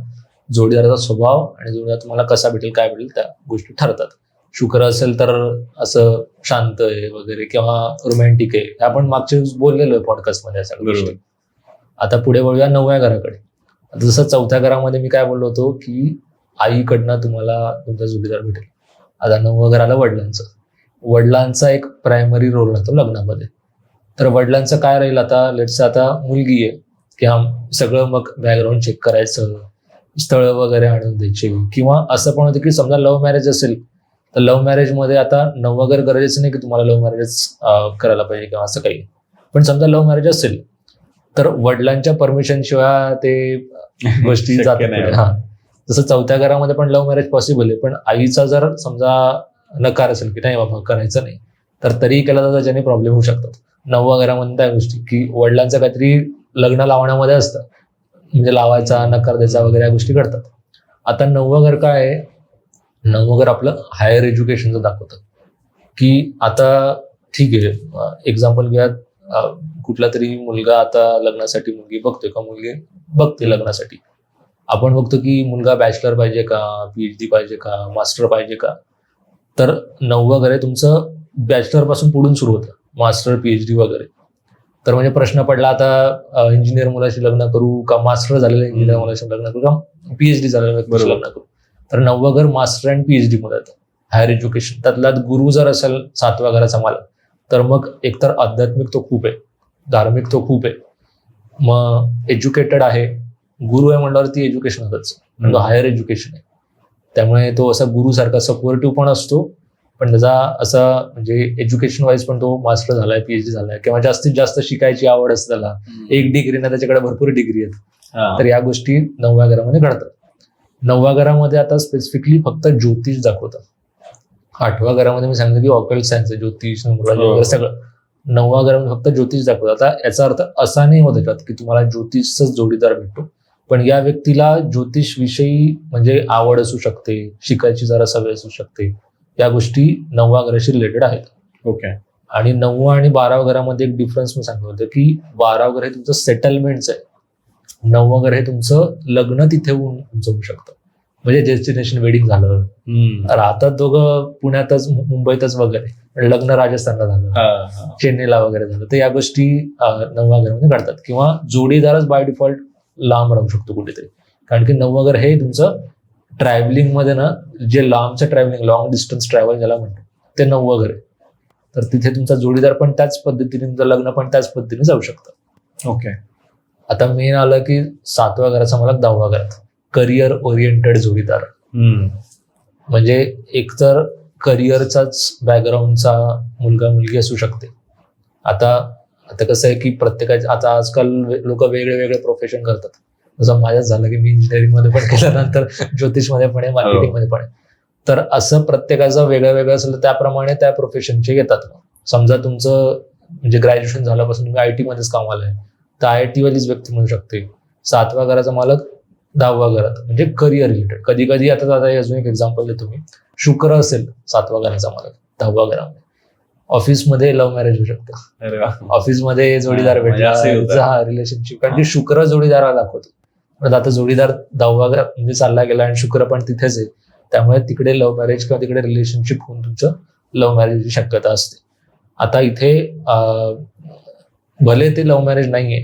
जोडीदाराचा स्वभाव आणि जोडीदार तुम्हाला कसा भेटेल, काय भेटेल, त्या गोष्टी ठरतात. शुक्र असेल तर असं शांत आहे वगैरे किंवा रोमॅन्टिक आहे, हे आपण मागच्या बोललेलो आहे पॉडकास्टमध्ये सगळ्या गोष्टी. आता पुढे वळूया 9व्या घराकडे. जसं 4थ्या घरामध्ये मी काय बोललो होतो की आईकडनं तुम्हाला तुमचा जोडीदार भेटेल. आता 9वं घर आलं वडिलांचा एक प्रायमरी रोल राहतो लग्नामध्ये. तर वडिलांचं काय राहील, आता लेट्स आता मुलगी आहे किंवा सगळं मग बॅकग्राऊंड चेक करायचं, स्थळ वगैरे आणून द्यायचे, किंवा असं पण होतं की समजा लव्ह मॅरेज असेल तर लव्ह मॅरेजमध्ये आता 9वं घर गरजेचं नाही की तुम्हाला लव्ह मॅरेज करायला पाहिजे किंवा असं काही, पण समजा लव्ह मॅरेज असेल तर वडिलांच्या परमिशन शिवाय ते गोष्टी जात नाही. हा, जसं 4थ्या घरामध्ये पण लव्ह मॅरेज पॉसिबल आहे, पण आईचा जर समजा नकार असेल की नाही बाबा करायचं नाही, तर तरीही केला तर त्याच्याने प्रॉब्लेम होऊ शकतात. 9व्या घरामध्ये त्या गोष्टी की वडिलांचं काहीतरी लग्न लावण्यामध्ये असतं, म्हणजे लावायचा, नकार द्यायचा वगैरे या गोष्टी घडतात. आता 9वं घर काय आहे, 9वं घर आपलं हायर एज्युकेशनचं दाखवतं की आता ठीक आहे, एक्झाम्पल घ्या, कुठला तरी मुलगा आता लग्नासाठी मुलगी बघतोय का मुलगी बघते लग्नासाठी. आपण बघतो की मुलगा बॅचलर पाहिजे का, PhD पाहिजे का, मास्टर पाहिजे का. तर 9वं घर आहे तुमचं बॅचलर पासून पुढून सुरू होतं, मास्टर PhD वगैरे. तर म्हणजे प्रश्न पडला आता इंजिनियर मुलाशी लग्न करू का मास्टर झालेल्या इंजिनियर मुलाशी लग्न करू का PhD झालेल्या व्यक्तीशी लग्न करू. तर 9वं घर मास्टर अँड PhD मध्ये येतं, हायर एज्युकेशन. त्यातला गुरु जर असेल 7व्या घराचा मालक, तर मग एकतर आध्यात्मिक तो खूप आहे, धार्मिक तो खूप आहे, मग एज्युकेटेड आहे. गुरु आहे म्हणल्यावरती एज्युकेशन होतच, म्हणजे हायर एज्युकेशन आहे. त्यामुळे तो असा गुरुसारखा सपोर्टिव्ह पण असतो, पण त्याचा असा म्हणजे एज्युकेशन वाईज पण तो मास्टर झालाय, PhD झालाय, किंवा जास्तीत जास्त शिकायची आवड असते त्याला. एक डिग्री ना त्याच्याकडे भरपूर डिग्री आहेत. तर या गोष्टी 9व्या घरामध्ये घडतात. 9व्या घरामध्ये आता स्पेसिफिकली फक्त ज्योतिष दाखवतात. 8व्या घरामध्ये मी सांगितलं की ऑकल्ट सायन्स आहे, ज्योतिष, न्यूमरॉलॉजी वगैरे सगळं. 9व्या घरामध्ये फक्त ज्योतिष दाखवतात. आता याचा अर्थ असा नाही होत त्याच्यात की तुम्हाला ज्योतिषचाच जोडीदार भेटतो, पण या व्यक्तीला ज्योतिष विषयी म्हणजे आवड असू शकते, शिकायची जरा सवय असू शकते. या गोष्टी 9व्या घराशी रिलेटेड आहेत. ओके. आणि 9वं आणि 12व्या घरामध्ये एक डिफरन्स मी सांगितलं होतं की 12वं घर हे तुमचं सेटलमेंटचं आहे, 9वं घर हे तुमचं लग्न तिथे होऊ शकतं. म्हणजे डेस्टिनेशन वेडिंग झालं, राहतात दोघं पुण्यातच मुंबईतच वगैरे, लग्न राजस्थानला झालं, चेन्नईला वगैरे झालं. तर या गोष्टी 9व्या घरामध्ये घडतात. किंवा जोडीदारच बाय डिफॉल्ट लांब राहू शकतो कुठेतरी, कारण की 9वं घर हे तुमचं ट्रॅव्हलिंग मध्ये ना, जे लांबचं ट्रॅव्हलिंग, लॉंग डिस्टन्स ट्रॅव्हल ज्याला म्हणतो, ते 9वं घर आहे. तर तिथे तुमचा जोडीदार पण त्याच पद्धतीने, तुमचं लग्न पण त्याच पद्धतीने जाऊ शकतं. ओके. आता मेन आलं की 7व्या घराचा मला 10व्या घरात करिअर ओरिएंटेड जोडीदार. म्हणजे एकतर करिअरचाच बॅकग्राऊंडचा मुलगा मुलगी असू शकते. आता कसं आहे की प्रत्येकाचे आता आजकाल लोक वेगळे वेगळे प्रोफेशन करतात. जसं माझ्याच झालं की मी इंजिनिअरिंग मध्ये पण केलं, नंतर ज्योतिषमध्ये पण आहे, मार्केटिंग मध्ये पण आहे. तर असं प्रत्येकाचं वेगळं वेगळं असलं त्याप्रमाणे त्या प्रोफेशनचे येतात. समजा तुमचं म्हणजे ग्रॅज्युएशन झाल्यापासून तुम्ही IT मध्येच कामाला आहे, तर IIT वालीच व्यक्ती म्हणू शकते. 7व्या घराचा मालक 10व्या घरात, म्हणजे करिअर रिलेटेड. कधी कधी आता अजून एक एक्झाम्पल देतो मी. शुक्र असेल 7व्या घराचा मालक 10व्या घरामध्ये, ऑफिसमध्ये लव्ह मॅरेज होऊ शकतं. ऑफिसमध्ये जोडीदार भेटला, रिलेशनशिप, कारण की शुक्र जोडीदाराला दाखवतो. पण आता जोडीदार 10व्या घरात म्हणजे चालला गेला आणि शुक्र पण तिथेच आहे, त्यामुळे तिकडे लव्ह मॅरेज किंवा तिकडे रिलेशनशिप होऊन तुमचं लव्ह मॅरेजची शक्यता असते. आता इथे भले ते लव्ह मॅरेज नाहीये,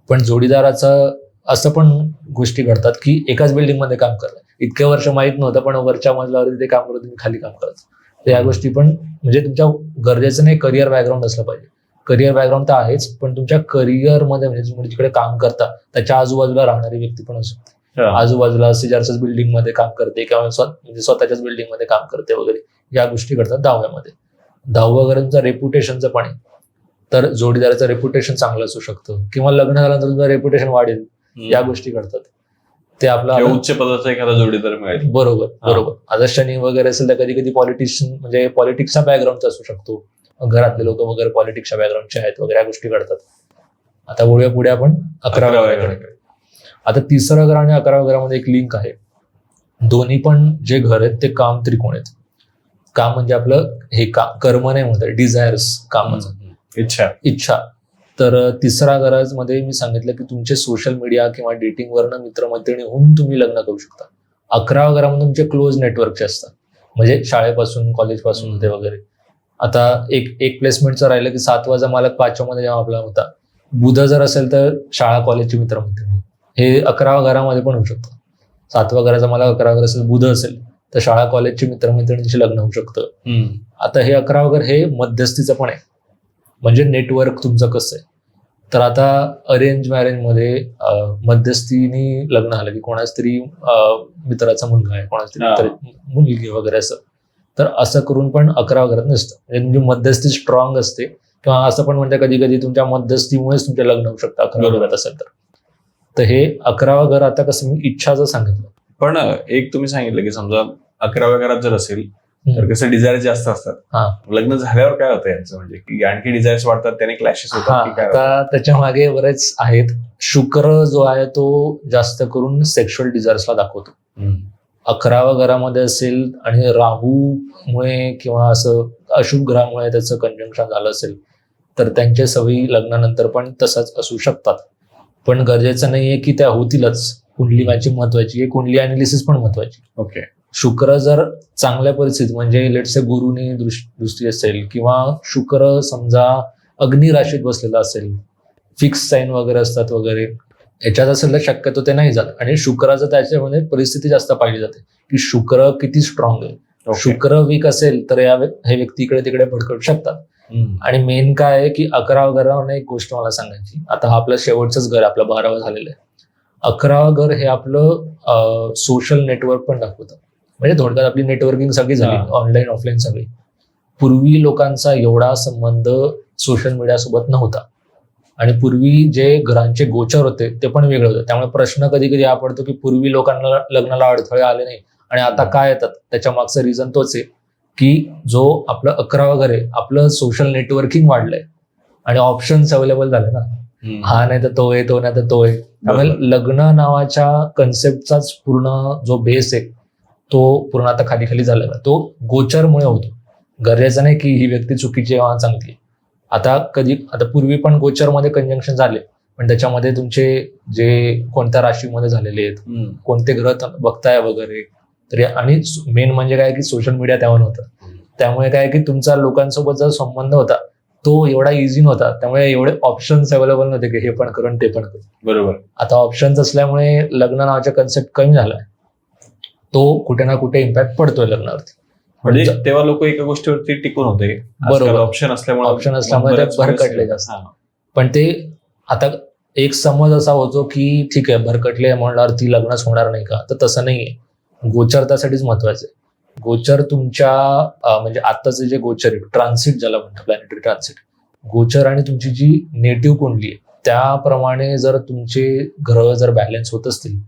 पण जोडीदाराचं असं पण गोष्टी घडतात की एकाच बिल्डिंगमध्ये काम करतात, इतके वर्ष माहीत नव्हतं, पण वरच्या मजल्यावरती ते काम करत, तुम्ही खाली काम करत. तर या गोष्टी पण म्हणजे तुमच्या गरजेचं नाही करिअर बॅकग्राऊंड असलं पाहिजे. करिअर बॅकग्राऊंड तर आहेच, पण तुमच्या करिअरमध्ये म्हणजे तुम्ही जिकडे काम करता त्याच्या आजूबाजूला राहणारी व्यक्ती पण असू शकते. आजूबाजूला शेजारच्याच बिल्डिंग मध्ये काम करते किंवा म्हणजे स्वतःच्याच बिल्डिंग मध्ये काम करते वगैरे, या गोष्टी घडतात 10व्यामध्ये. 10वं घर तुमचं रेप्युटेशनचं पण आहे, तर जोडीदाराचं रेप्युटेशन चांगलं असू शकतं, किंवा लग्न झाल्यानंतर तुमचं रेप्युटेशन वाढेल, या गोष्टी घडतात. ते आपला उच्च पदाचा एखादा जोडीदार मिळेल. बरोबर. आता शनी वगैरे असेल तर कधी कधी पॉलिटिशियन म्हणजे पॉलिटिक्सचा बॅकग्राऊंडचा असू शकतो, घरातले लोक वगैरे पॉलिटिक्सच्या बॅकग्राऊंडचे आहेत वगैरे, या गोष्टी घडतात. आता वळूया पुढे आपण 11व्या घराकडे. आता 3रं घर आणि 11व्या घरामध्ये एक लिंक आहे. दोन्ही पण जे घर आहेत ते काम त्रिकोण आहेत. काम म्हणजे आपलं हे काम, कर्म नाही म्हणतात, डिझायर्स, कामाचं इच्छा. तर 3ऱ्या घरामध्ये मी सांगितलं की तुमचे सोशल मीडिया किंवा डेटिंगवरनं मित्रमैत्रिणी होऊन तुम्ही लग्न करू शकता. 11व्या घरामध्ये तुमचे क्लोज नेटवर्कचे असतात, म्हणजे शाळेपासून कॉलेजपासून ते वगैरे. आता एक प्लेसमेंटचं राहिलं की 7वाचा मालक 5व्या मध्ये जेव्हा आपला होता, बुध जर असेल तर शाळा कॉलेजची मित्रमैत्रिणी, हे 11व्या घरामध्ये पण होऊ शकतं. 7व्या घराचा मला 11व्या घर असेल, बुध असेल तर शाळा कॉलेजची मित्रमैत्रिणींशी लग्न होऊ शकतं. आता हे 11वं घर हे मध्यस्थीचं पण आहे, म्हणजे नेटवर्क तुमचं कसं आहे. तर आता अरेंज मॅरेजमध्ये मध्यस्थीने लग्न झालं की कोणाच तरी मित्राचा मुलगा आहे, कोणाच तरी मुलगी वगैरे असं, तर असं करून पण 11व्या घरात नसतं. म्हणजे तुमची मध्यस्थी स्ट्रॉंग असते, किंवा असं पण म्हणते कधी कधी तुमच्या मध्यस्थीमुळेच तुमचे लग्न होऊ शकतं 11व्या घरात असेल तर हे 11वं घर. आता कसं मी इच्छाचं सांगितलं, पण एक तुम्ही सांगितलं की समजा 11व्या घरात जर असेल तर कसं डिझायर जास्त असतात. हा. लग्न झाल्यावर काय होतं यांचं, म्हणजे की आणखी डिझायर्स वाढतात, त्याने क्लॅशेस होतात की काय होतं? आता त्याच्या मागे बरेच आहेत. शुक्र जो आहे तो जास्त करून सेक्शुअल डिझायर्सला दाखवतो. 11व्या घरामध्ये असेल आणि राहूमुळे किंवा असं अशुभ ग्रहामुळे त्याचं कंजंक्शन झालं असेल तर त्यांच्या सवयी लग्नानंतर पण तसंच असू शकतात. पण गरजेचं नाहीये की त्या होतीलच. कुंडली माझी महत्वाची आहे, कुंडली अनालिसिस पण महत्वाची. ओके. शुक्र जर चांगल्या परिस्थितीत म्हणजे लेट्स से गुरुनी दृष्टी असेल किंवा शुक्र समजा अग्नी राशीत बसलेला असेल, फिक्स साईन वगैरे असतात वगैरे, याच्यात असेल तर शक्यतो ते नाही जात. आणि शुक्राचं त्याच्यामध्ये परिस्थिती जास्त पाहिली जाते की शुक्र किती स्ट्रॉंग आहे. शुक्र वीक असेल तर हे व्यक्ती इकडे तिकडे भडकू शकतात. आणि मेन काय आहे की 11व्या घरावर एक गोष्ट मला सांगायची. आता हा आपलं शेवटचंच घर, आपलं 12वं झालेलं आहे. 11वं घर हे आपलं सोशल नेटवर्क पण दाखवतं. म्हणजे थोडक्यात आपली नेटवर्किंग सगळी झाली, ऑनलाईन ऑफलाईन सगळी. पूर्वी लोकांचा एवढा संबंध सोशल मीडिया सोबत नव्हता आणि पूर्वी जे घरांचे गोचर होते ते पण वेगळे होते. त्यामुळे प्रश्न कधी कधी हा पडतो की पूर्वी लोकांना लग्नाला अडथळे आले नाही आणि आता काय येतात. त्याच्या मागचं रिझन तोच आहे की जो आपलं 11वं घर आहे, आपलं सोशल नेटवर्किंग वाढलंय आणि ऑप्शन्स अवेलेबल झाले ना. हा नाही तर तो आहे, तो नाही तर तो आहे. त्यामुळे लग्न नावाच्या कन्सेप्टचाच पूर्ण जो बेस आहे तो पूर्ण आता खाली खाली झालेला. तो गोचरमुळे होतो. गरजेचं नाही की ही व्यक्ती चुकीची आहे चांगली आहे. आता पूर्वी पण गोचरमध्ये कंजंक्शन झाले, पण त्याच्यामध्ये तुमचे जे कोणत्या राशीमध्ये झालेले आहेत, कोणते ग्रह बघताय वगैरे. तरी आणि मेन म्हणजे काय की सोशल मीडिया त्यावर होतं. त्यामुळे काय की तुमचा लोकांसोबत जो संबंध होता तो एवढा इझी नव्हता. त्यामुळे एवढे ऑप्शन्स अवेलेबल नव्हते की हे पण करून ते पण करू. बरोबर. आता ऑप्शन्स असल्यामुळे लग्न नावाचा कन्सेप्ट कमी झालाय. तो कुठे ना कुठे इम्पॅक्ट पडतोय लग्नावरती. म्हणजे तेव्हा लोक एका गोष्टीवरती टिकून होते. बरोबर. ऑप्शन असल्यामुळे भरकटले जास्त. पण ते आता एक समज असा होतो की ठीक आहे भरकटले म्हणल्यावर ती लग्नच होणार नाही का, तर तसं नाहीये. गोचर त्यासाठीच महत्वाचं आहे. गोचर तुमच्या म्हणजे आताचे जे गोचर आहे, ट्रान्सिट ज्याला म्हणतात, प्लॅनेटरी ट्रान्सिट, गोचर आणि तुमची जी नेटिव्ह कुंडली आहे त्याप्रमाणे जर तुमचे ग्रह जर बॅलन्स होत असतील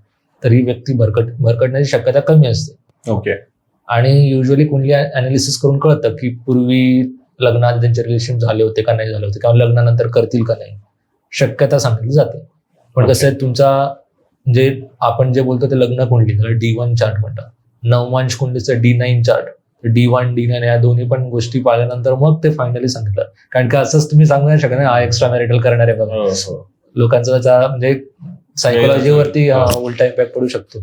तर ही व्यक्ती भरकटण्याची शक्यता कमी असते. ओके. आणि युजली कुंडली अनालिसिस करून कळतं की पूर्वी लग्नात त्यांचे रिलेशन झाले होते का नाही झाले होते, किंवा लग्नानंतर करतील का नाही, शक्यता सांगितली जाते. पण कसं आहे, तुमचा जे आपण जे बोलतो ते लग्न कुंडली D1 चार्ट म्हणतात. नवमांश कुंडलीचं D9 चार्ट, D1 D9 या दोन्ही पण गोष्टी पाहिल्यानंतर मग ते फायनली सांगितलं. कारण का असंच तुम्ही सांगू नाही शकत ना हा एक्स्ट्रा मॅरिटल करणारे बघा. लोकांचा त्याचा म्हणजे सायकोलॉजीवरती उलटा इम्पॅक्ट पडू शकतो.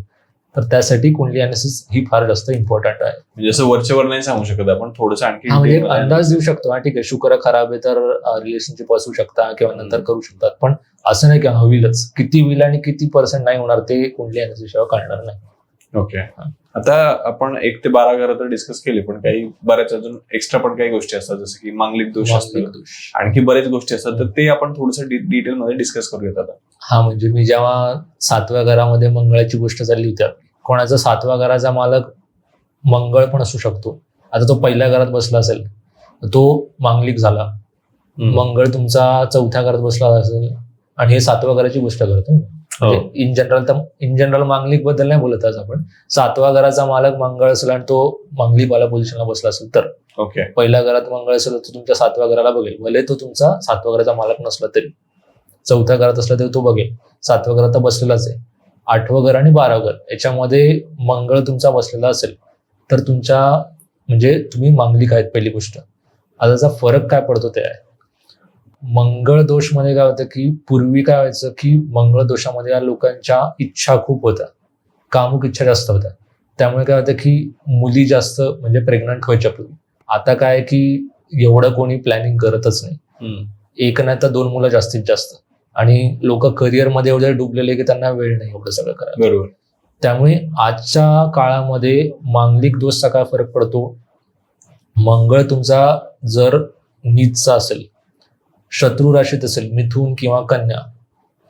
तर त्यासाठी कुंडली अनालिसिस ही फार जास्त इम्पॉर्टंट आहे. म्हणजे असं वरच्यावर नाही सांगू शकत आपण, थोडंसं आणखी म्हणजे अंदाज देऊ शकतो. ठीक आहे शुक्र खराब आहे तर रिलेशनशिप असू शकता किंवा नंतर करू शकतात, पण असं नाही की होईलच. किती होईल आणि किती % नाही होणार ते कुंडली अनालिसिस शिवाय कळणार नाही. ओके. आता आपण 1 ते 12 घरं तर डिस्कस केली, पण काही बऱ्याच अजून एक्स्ट्रा पण काही गोष्टी असतात, जसं की मांगलिक दोष असतात, आणखी बरेच गोष्टी असतात, तर ते आपण थोडंसं डिटेल मध्ये डिस्कस करूयात आता. हा म्हणजे मी जेव्हा 7व्या घरामध्ये मंगळाची गोष्ट चालली होती, कोणाचा 7व्या घराचा मालक मंगळ पण असू शकतो. आता तो पहिल्या घरात बसला असेल तो मांगलिक झाला. मंगळ तुमचा 4थ्या घरात बसला असेल आणि हे 7व्या घराची गोष्ट करतो. इन जनरल मांगलिक बद्दल नाही बोलत आज आपण. 7व्या घराचा मालक मंगळ असेल आणि तो मांगलिकवाला पोझिशनला बसला असेल तर ओके. पहिल्या घरात मंगळ असेल तर तुमच्या 7व्या घराला बघेल. भले तो तुमचा 7व्या घराचा मालक नसला तरी, 4थ्या घरात असला तरी तो बघेल. 7व्या घरात बसलेलाच आहे. 8वं घर आणि 12वं घर याच्यामध्ये मंगळ तुमचा बसलेला असेल तर तुमच्या म्हणजे तुम्ही मांगलिक आहेत पहिली गोष्ट. आता त्याचा फरक काय पडतो ते आहे. मंगळ दोष मध्ये काय होतं की पूर्वी काय व्हायचं की मंगळ दोषामध्ये या लोकांच्या इच्छा खूप होत्या, कामुक इच्छा जास्त होत्या. त्यामुळे काय होतं की मुली जास्त म्हणजे प्रेग्नंट व्हायच्या पूर्वी. आता काय की एवढं कोणी प्लॅनिंग करतच नाही. 1 नाही तर 2 मुलं जास्तीत जास्त. आणि लोक करिअरमध्ये एवढे डुबलेले की त्यांना वेळ नाही एवढं सगळं करायला. बरोबर. त्यामुळे आजच्या काळामध्ये मांगलिक दोषचा काय फरक पडतो. मंगळ तुमचा जर नीचचा असेल, शत्रू राशीत असेल, मिथुन किंवा कन्या,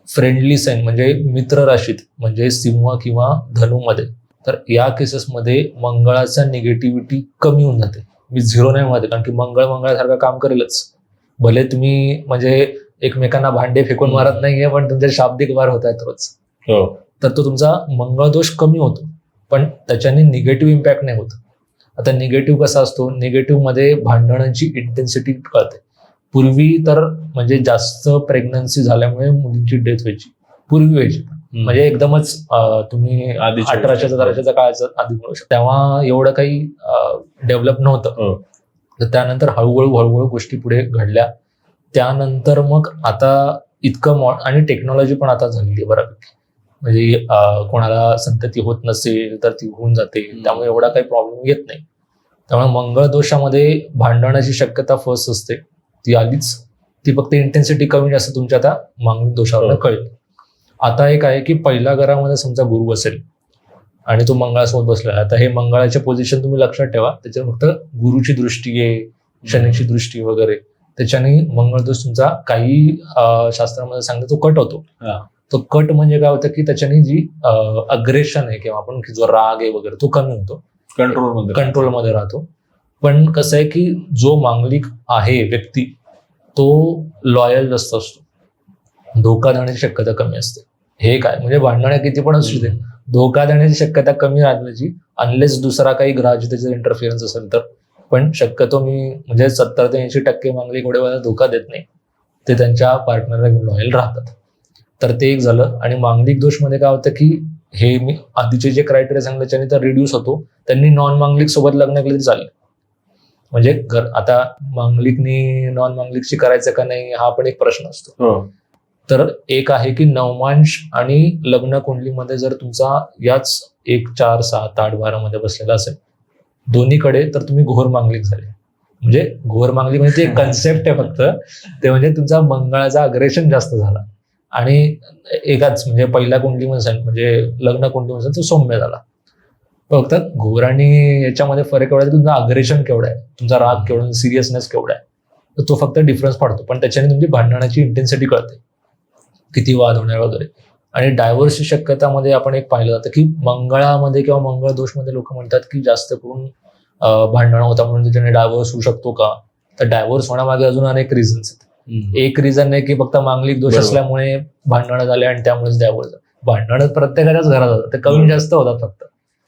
फ्रेंडली साईन म्हणजे मित्र राशीत म्हणजे सिंह किंवा धनुमध्ये, तर या केसेसमध्ये मंगळाचा निगेटिव्हिटी कमी होऊन जाते. मी 0 नाही म्हणते, कारण की मंगळासारखं काम करेलच. भले तुम्ही म्हणजे एकमेकांना भांडे फेकून मारत नाहीये, पण तुमचे शाब्दिक वार होत आहेत रोज, तर तो तुमचा मंगळ दोष कमी होतो, पण त्याच्याने निगेटिव्ह इम्पॅक्ट नाही होत. आता निगेटिव्ह कसा असतो, निगेटिव्ह मध्ये भांडणांची इंटेन्सिटी कळते. पूर्वी तर म्हणजे जास्त प्रेग्नन्सी झाल्यामुळे मुलींची डेथ व्हायची, पूर्वी व्हायची, म्हणजे एकदमच तुम्ही आधीच्या 1800-1000च्या काळाचं आधी म्हणू शकता, तेव्हा एवढं काही डेव्हलप नव्हतं. तर त्यानंतर हळूहळू गोष्टी पुढे घडल्या. त्यानंतर मग आता इतकं आणि टेक्नॉलॉजी पण आता झालेली आहे बऱ्यापैकी, म्हणजे कोणाला संतती होत नसेल तर ती होऊन जाते, त्यामुळे एवढा काही प्रॉब्लेम येत नाही. त्यामुळे मंगळ दोषामध्ये भांडणाची शक्यता फर्स्ट असते, ती आलीच. ती फक्त इंटेन्सिटी कमी जास्त तुमच्या आता मांगलिक दोषावर कळेल. आता एक आहे की पहिल्या घरामध्ये समजा गुरु असेल आणि तो मंगळासोबत बसलेला, आता हे मंगळाचे पोझिशन तुम्ही लक्षात ठेवा, त्याच्यावर फक्त गुरुची दृष्टी आहे, शनीची दृष्टी वगैरे, त्याच्याने मंगळ दोष तुमचा काही शास्त्रामध्ये सांगतो तो कट होतो. तो कट म्हणजे काय होतं की त्याच्याने जी अग्रेशन आहे किंवा आपण जो राग आहे वगैरे तो कमी होतो, कंट्रोलमध्ये राहतो. पण कसं आहे की जो मांगलिक आहे व्यक्ती तो लॉयल जास्त असतो, धोका देण्याची शक्यता कमी असते. हे काय म्हणजे भांडणं किती पण असू दे, धोका देण्याची शक्यता कमी राहण्याची, अनलेस दुसरा काही ग्रहाची त्याचा इंटरफिअरन्स असेल तर. पण शक्यतो मी म्हणजे 70 ते 80% मांगलिक एवढे धोका देत नाही, ते त्यांच्या पार्टनरला घेऊन लॉयल राहतात. तर ते एक झालं. आणि मांगलिक दोष मध्ये काय होतं की हे मी आधीचे जे क्रायटेरिया सांगितले त्याने तर रिड्यूस होतो, त्यांनी नॉन मांगलिक सोबत लग्न केलं तरी चालेल. म्हणजे आता मांगलिकनी नॉन मांगलिकशी करायचं का नाही हा पण एक प्रश्न असतो. तर एक आहे की नवमांश आणि लग्न कुंडलीमध्ये जर तुमचा याच 1, 4, 7, 8, 12 मध्ये बसलेला असेल दोन्हीकडे, तर तुम्ही घोर मांगलिक झाले. म्हणजे घोर मांगलिक म्हणजे ते कन्सेप्ट आहे फक्त, ते म्हणजे तुमचा मंगळाचा अग्रेशन जास्त झाला आणि एकाच म्हणजे पहिल्या कुंडलीमध्ये म्हणजे लग्न कुंडलीमध्ये तो सौम्य झाला. फक्त घोर आणि याच्यामध्ये फरक एवढा आहे, तुमचा अग्रेशन केवढा आहे, तुमचा राग केवढा, सिरियसनेस केवढा आहे, तर तो फक्त डिफरन्स पडतो. पण त्याच्याने तुमची भांडणाची इंटेन्सिटी कळते, किती वाद होणार वगैरे. आणि डायव्हर्सची शक्यतामध्ये आपण एक पाहिलं जातं की मंगळामध्ये किंवा मंगळ दोषमध्ये लोक म्हणतात की जास्त करून भांडण होता म्हणून त्याच्याने डायव्हर्स होऊ शकतो का, तर डायव्हर्स होण्यामागे अजून अनेक रिझन्स आहेत. एक रिझन नाही की फक्त मांगलिक दोष असल्यामुळे भांडणं झाले आणि त्यामुळेच डायव्हर्स. भांडणं प्रत्येकाच्याच घरात होतात, ते कमी जास्त होतात, फक्त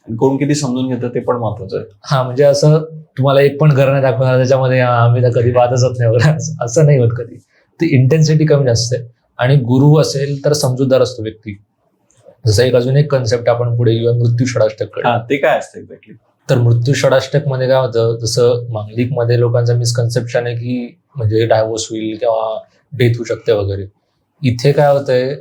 कोण किती समजून घेतं ते पण महत्वाचं आहे. हा म्हणजे असं तुम्हाला एक पण घर नाही दाखवणार त्याच्यामध्ये आम्ही तर कधी वादच होत नाही वगैरे, असं नाही होत कधी. ती इंटेन्सिटी कमी जास्त आहे. आणि गुरु असेल तर समजूतदार असतो व्यक्ती. जसं एक अजून एक कन्सेप्ट आपण पुढे येऊया मृत्यू षडाष्टक. ते काय असतं एक्झॅक्टली? तर मृत्यू षडाष्टक मध्ये काय होतं, जसं मांगलिक मध्ये लोकांचा मिसकन्सेप्शन आहे की म्हणजे डायव्होर्स होईल किंवा डेथ होऊ शकते वगैरे. इथे काय होतंय,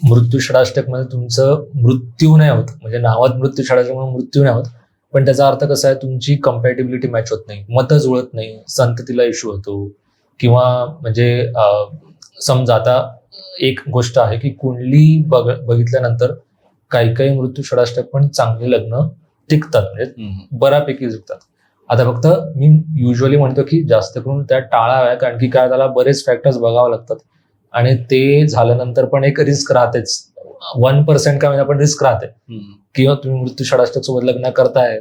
मृत्यू षडाष्टक मध्ये तुमचं मृत्यू नाही होत, म्हणजे नावात मृत्यू षडाष्टक म्हणून मृत्यू नाही होत, पण त्याचा अर्थ कसा आहे, तुमची कम्पॅटिबिलिटी मॅच होत नाही, मतं जुळत नाही, संततीला इश्यू होतो. किंवा म्हणजे समजा आता एक गोष्ट आहे की कुंडली बघितल्यानंतर काही मृत्यू षडाष्टक पण चांगले लग्न टिकतात, म्हणजे बऱ्यापैकी टिकतात. आता फक्त मी युजली म्हणतो की जास्त करून त्या टाळाव्या, कारण की काय त्याला बरेच फॅक्टर्स बघावं लागतात आणि ते झाल्यानंतर पण एक रिस्क राहतेच. 1% का पण रिस्क राहते. किंवा तुम्ही मृत्यू षडाष्टक सोबत लग्न करताय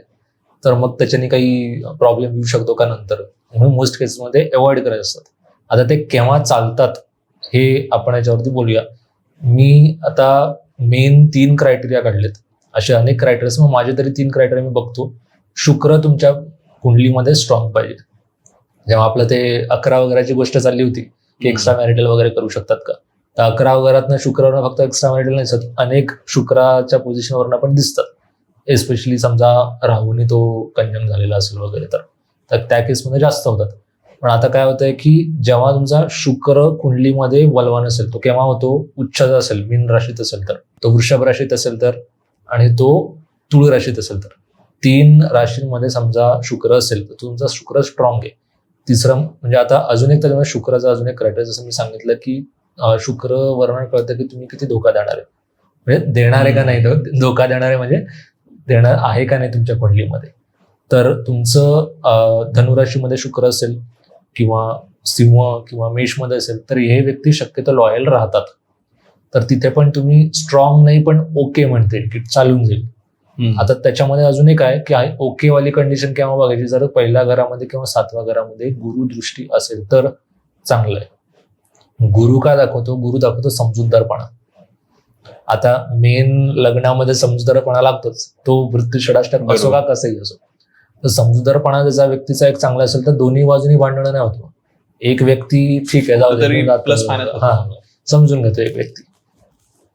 तर मग त्याच्याने काही प्रॉब्लेम येऊ शकतो का नंतर, म्हणून मोस्ट केसेसमध्ये अवॉइड करायचे असतात. आता ते केव्हा चालतात हे आपण याच्यावरती बोलूया. मी आता मेन 3 क्रायटेरिया काढलेत, असे अनेक क्रायटेरिया. मग माझे तरी 3 क्रायटेरिया मी बघतो. शुक्र तुमच्या कुंडलीमध्ये स्ट्रॉंग पाहिजे. जेव्हा आपलं ते 11 वगैरेची गोष्ट चालली होती की एक्स्ट्रा मॅरिटल वगैरे करू शकतात का, तर 11 वगैरेतनं शुक्रवरनं फक्त एक्स्ट्रा मॅरिटल नाही दिसत, अनेक शुक्राच्या पोझिशनवरनं पण दिसतात. एस्पेशली समजा राहूने तो कंजंक्ट झालेला असेल वगैरे तर त्या केसमध्ये जास्त होतात. पण आता काय होतंय की जेव्हा तुमचा शुक्र कुंडलीमध्ये बलवान असेल, तो केव्हा होतो, उच्चाचा असेल, मीन राशीत असेल तर, तो वृषभ राशीत असेल तर, आणि तो तुळ राशीत असेल तर, 3 राशींमध्ये समजा शुक्र असेल तर तुमचा शुक्र स्ट्रॉंग आहे. तिसरं म्हणजे आता अजून एक त्याच्यामध्ये शुक्राचा अजून एक क्रायटेरिया, जसं मी सांगितलं की शुक्र वर्ण कळतं की तुम्ही किती धोका देणार आहे, म्हणजे देणार आहे का नाही, धोका देणार आहे म्हणजे देणार आहे का नाही तुमच्या कुंडलीमध्ये. तर तुमचं धनुराशीमध्ये शुक्र असेल किंवा सिंह किंवा मेषमध्ये असेल तर हे व्यक्ती शक्यतो लॉयल राहतात. तर तिथे पण तुम्ही स्ट्रॉंग नाही पण ओके म्हणते की चालून जाईल. आता त्याच्यामध्ये अजून एक आहे की ओके वाली कंडिशन केव्हा बघायची, जर पहिल्या घरामध्ये किंवा 7व्या घरामध्ये गुरु दृष्टी असेल तर चांगलं आहे. गुरु काय दाखवतो, गुरु दाखवतो समजूतदारपणा. आता मेन लग्नामध्ये समजूतदारपणा लागतोच, तो मृत्यू षडाष्टक असो का कसंही असो. तर समजूतदारपणा ज्या व्यक्तीचा एक चांगला असेल तर दोन्ही बाजूनी भांडणं नाही होतो. एक व्यक्ती ठीक आहे जाऊ दे, तरी मी जातो. plus minus होतं. हा, समजून घेतो एक व्यक्ती.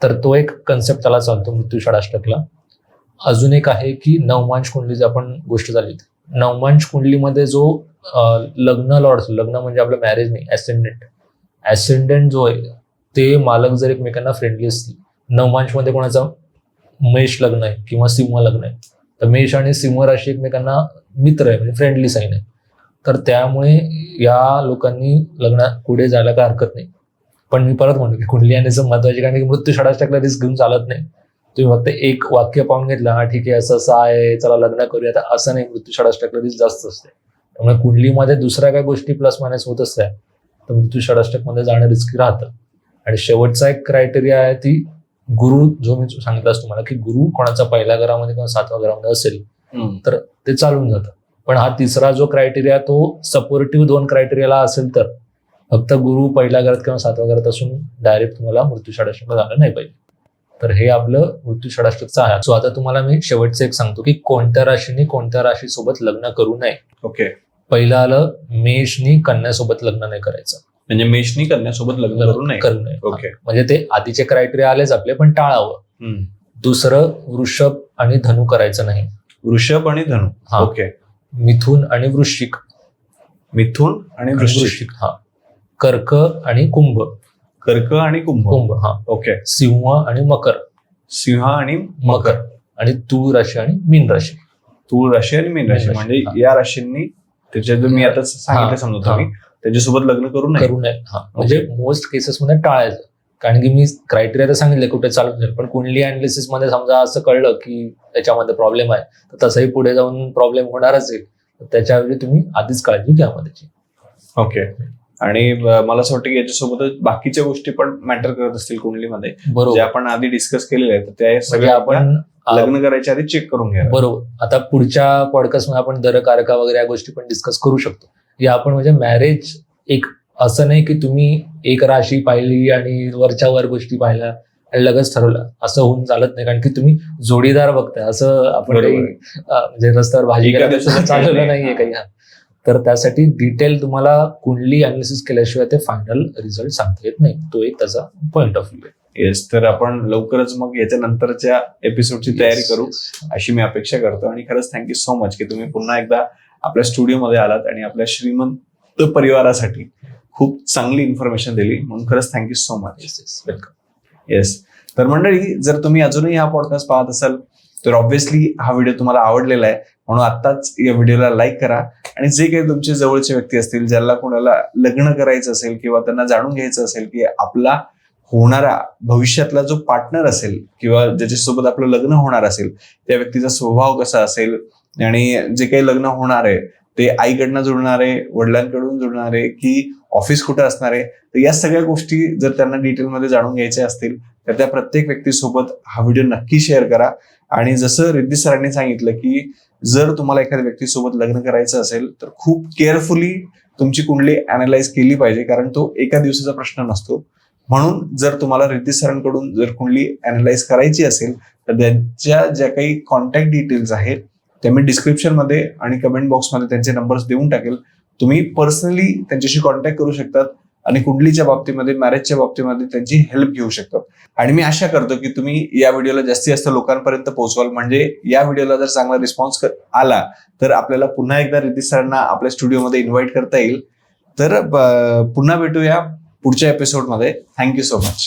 तर तो एक कन्सेप्ट त्याला चालतो मृत्यू षडाष्टकला. अजून एक आहे की नवमांश कुंडलीची आपण गोष्ट झाली. नवमांश कुंडलीमध्ये जो लग्न लॉर्ड, लग्न म्हणजे आपलं मॅरेज नाही, ऍसेंडंट जो आहे ते मालक जर एकमेकांना फ्रेंडली असतील, नवमांश मध्ये कोणाचा मेष लग्न आहे किंवा सिंह लग्न आहे, तर मेष आणि सिंह राशी एकमेकांना मित्र आहे, म्हणजे फ्रेंडली साईन आहे. तर त्यामुळे या लोकांनी लग्नात पुढे जायला काय हरकत नाही. पण मी परत म्हणतो की कुंडली आणण्याचं महत्वाची, कारण की मृत्यू षडाष्टकला रिस्क घेऊन चालत नाही. तुम्ही फक्त एक वाक्य पाहून घेतलं, हा ठीक आहे असं असं आहे, चला लग्न करूया, तर असं नाही. मृत्यू षडाष्टकला रिस्क जास्त असते. त्यामुळे कुंडलीमध्ये दुसऱ्या काय गोष्टी प्लस मायनस होत असतात, तर मृत्यू षडाष्टकमध्ये जाणं रिस्की राहतं. आणि शेवटचा एक क्रायटेरिया आहे ती गुरु, जो मी सांगितलं तुम्हाला की गुरु कोणाचा पहिल्या घरामध्ये किंवा 7व्या घरामध्ये असेल तर ते चालून जातं. पण हा तिसरा जो क्रायटेरिया तो सपोर्टिव्ह 2 क्रायटेरियाला असेल तर, फक्त गुरु पहिल्या घरात किंवा 7व्या घरात असून डायरेक्ट तुम्हाला मृत्यू षडाष्टक झालं नाही पाहिजे. तर हे आपलं मृत्यू षडाष्टकचं आहे. सो आता तुम्हाला मी शेवटचं एक सांगतो की कोणत्या राशीने कोणत्या राशीसोबत लग्न करू नये. ओके. पहिलं आलं मेषनी कन्यासोबत लग्न नाही करायचं. म्हणजे मेषनी कन्यासोबत लग्न करू नये. ओके. म्हणजे ते आधीचे क्रायटेरिया आलेच आपले, पण टाळावं. दुसरं वृषभ आणि धनु करायचं नाही. वृषभ आणि धनु. हा. ओके. मिथुन आणि वृश्चिक. मिथुन आणि वृश्चिक. हा. कर्क आणि कुंभ. कर्क आणि कुंभ. हा. ओके. सिंह आणि मकर. सिंह आणि मकर. आणि तूळ राशी आणि मीन राशी. तूळ राशी आणि मीन राशी. म्हणजे या राशींनी त्याच्या मी आता सांगितलं समजा तुम्ही त्याच्यासोबत लग्न करू नये. म्हणजे मोस्ट केसेस मध्ये टाळायचं. कारण की मी क्रायटेरिया तर सांगितले कुठे चालून जाईल, पण कुंडली अनालिसिस मध्ये समजा असं कळलं की त्याच्यामध्ये प्रॉब्लेम आहे, तर तसंही पुढे जाऊन प्रॉब्लेम होणारच आहे. त्याच्याऐवजी तुम्ही आधीच काळजी घ्या त्याची. ओके. आणि मला असं वाटतं की याच्यासोबतच बाकीच्या गोष्टी पण मॅटर करत असतील कुंडलीमध्ये, जे आपण आधी डिस्कस केलेले आहेत, त्या सगळ्या आपण लग्न करायच्या आधी चेक करून घ्या. बरोबर. आता पुढच्या पॉडकास्टमध्ये आपण दर कारका वगैरे या गोष्टी पण डिस्कस करू शकतो. या आपण म्हणजे मॅरेज एक असं नाही की तुम्ही एक राशी पाहिली आणि वरच्या वर गोष्टी पाहिल्या आणि लगेच ठरवलं, असं होऊन चालत नाही. कारण की तुम्ही जोडीदार बघताय, असं आपण काही म्हणजे रस्त्यावर भाजी करायला चाललेलं नाहीये काही. तर त्यासाठी डिटेल तुम्हाला कुंडली अनालिसिस केल्याशिवाय ते फायनल रिझल्ट सांगता येत नाही. तो एक त्याचा पॉइंट ऑफ व्ह्यू आहे. येस. तर आपण लवकरच मग याच्या नंतरच्या एपिसोडची तयारी करू अशी मी अपेक्षा करतो. आणि खरंच थँक्यू सो मच की तुम्ही पुन्हा एकदा आपल्या स्टुडिओमध्ये आलात आणि आपल्या श्रीमंत परिवारासाठी खूप चांगली इन्फॉर्मेशन दिली, म्हणून खरंच thank you so much. Welcome. Yes. तर मंडळी, जर तुम्ही अजूनही हा पॉडकास्ट पाहत असाल तर ऑब्व्हियसली हा व्हिडिओ तुम्हाला आवडलेला आहे, म्हणून आत्ताच या व्हिडिओला लाईक करा. आणि जे काही तुमचे जवळचे व्यक्ती असतील, ज्याला कोणाला लग्न करायचं असेल किंवा त्यांना जाणून घ्यायचं असेल की आपला होणारा भविष्यातला जो पार्टनर असेल किंवा ज्याच्यासोबत आपलं लग्न होणार असेल, त्या व्यक्तीचा स्वभाव कसा असेल आणि जे काही लग्न होणार आहे ते आईकडनं जुळणार आहे, वडिलांकडून जुळणार आहे की ऑफिस कुठं असणार आहे, तर या सगळ्या गोष्टी जर त्यांना डिटेलमध्ये जाणून घ्यायच्या असतील तर त्या प्रत्येक व्यक्तीसोबत हा व्हिडिओ नक्की शेअर करा. आणि जसं रिद्धी सरांनी सांगितलं की जर तुम्हाला एखाद्या व्यक्तीसोबत लग्न करायचं असेल तर खूप केअरफुली तुमची कुंडली अनालाइज केली पाहिजे, कारण तो एका दिवसाचा प्रश्न नसतो. म्हणून जर तुम्हाला रिद्धी सरांकडून जर कुंडली अनालाइज करायची असेल तर त्यांच्या ज्या काही कॉन्टॅक्ट डिटेल्स आहेत त्या मी डिस्क्रिप्शनमध्ये आणि कमेंट बॉक्समध्ये त्यांचे नंबर्स देऊन टाकेल. तुम्ही पर्सनली त्यांच्याशी कॉन्टॅक्ट करू शकतात आणि कुंडलीच्या बाबतीमध्ये, मॅरेजच्या बाबतीमध्ये त्यांची हेल्प घेऊ शकतात. आणि मी आशा करतो की तुम्ही या व्हिडिओला जास्तीत जास्त लोकांपर्यंत पोहोचवाल, म्हणजे या व्हिडिओला जर चांगला रिस्पॉन्स आला तर आपल्याला पुन्हा एकदा रिद्धी सरांना आपल्या स्टुडिओमध्ये इन्व्हाइट करता येईल. तर पुन्हा भेटूया पुढच्या एपिसोडमध्ये. Thank you so much.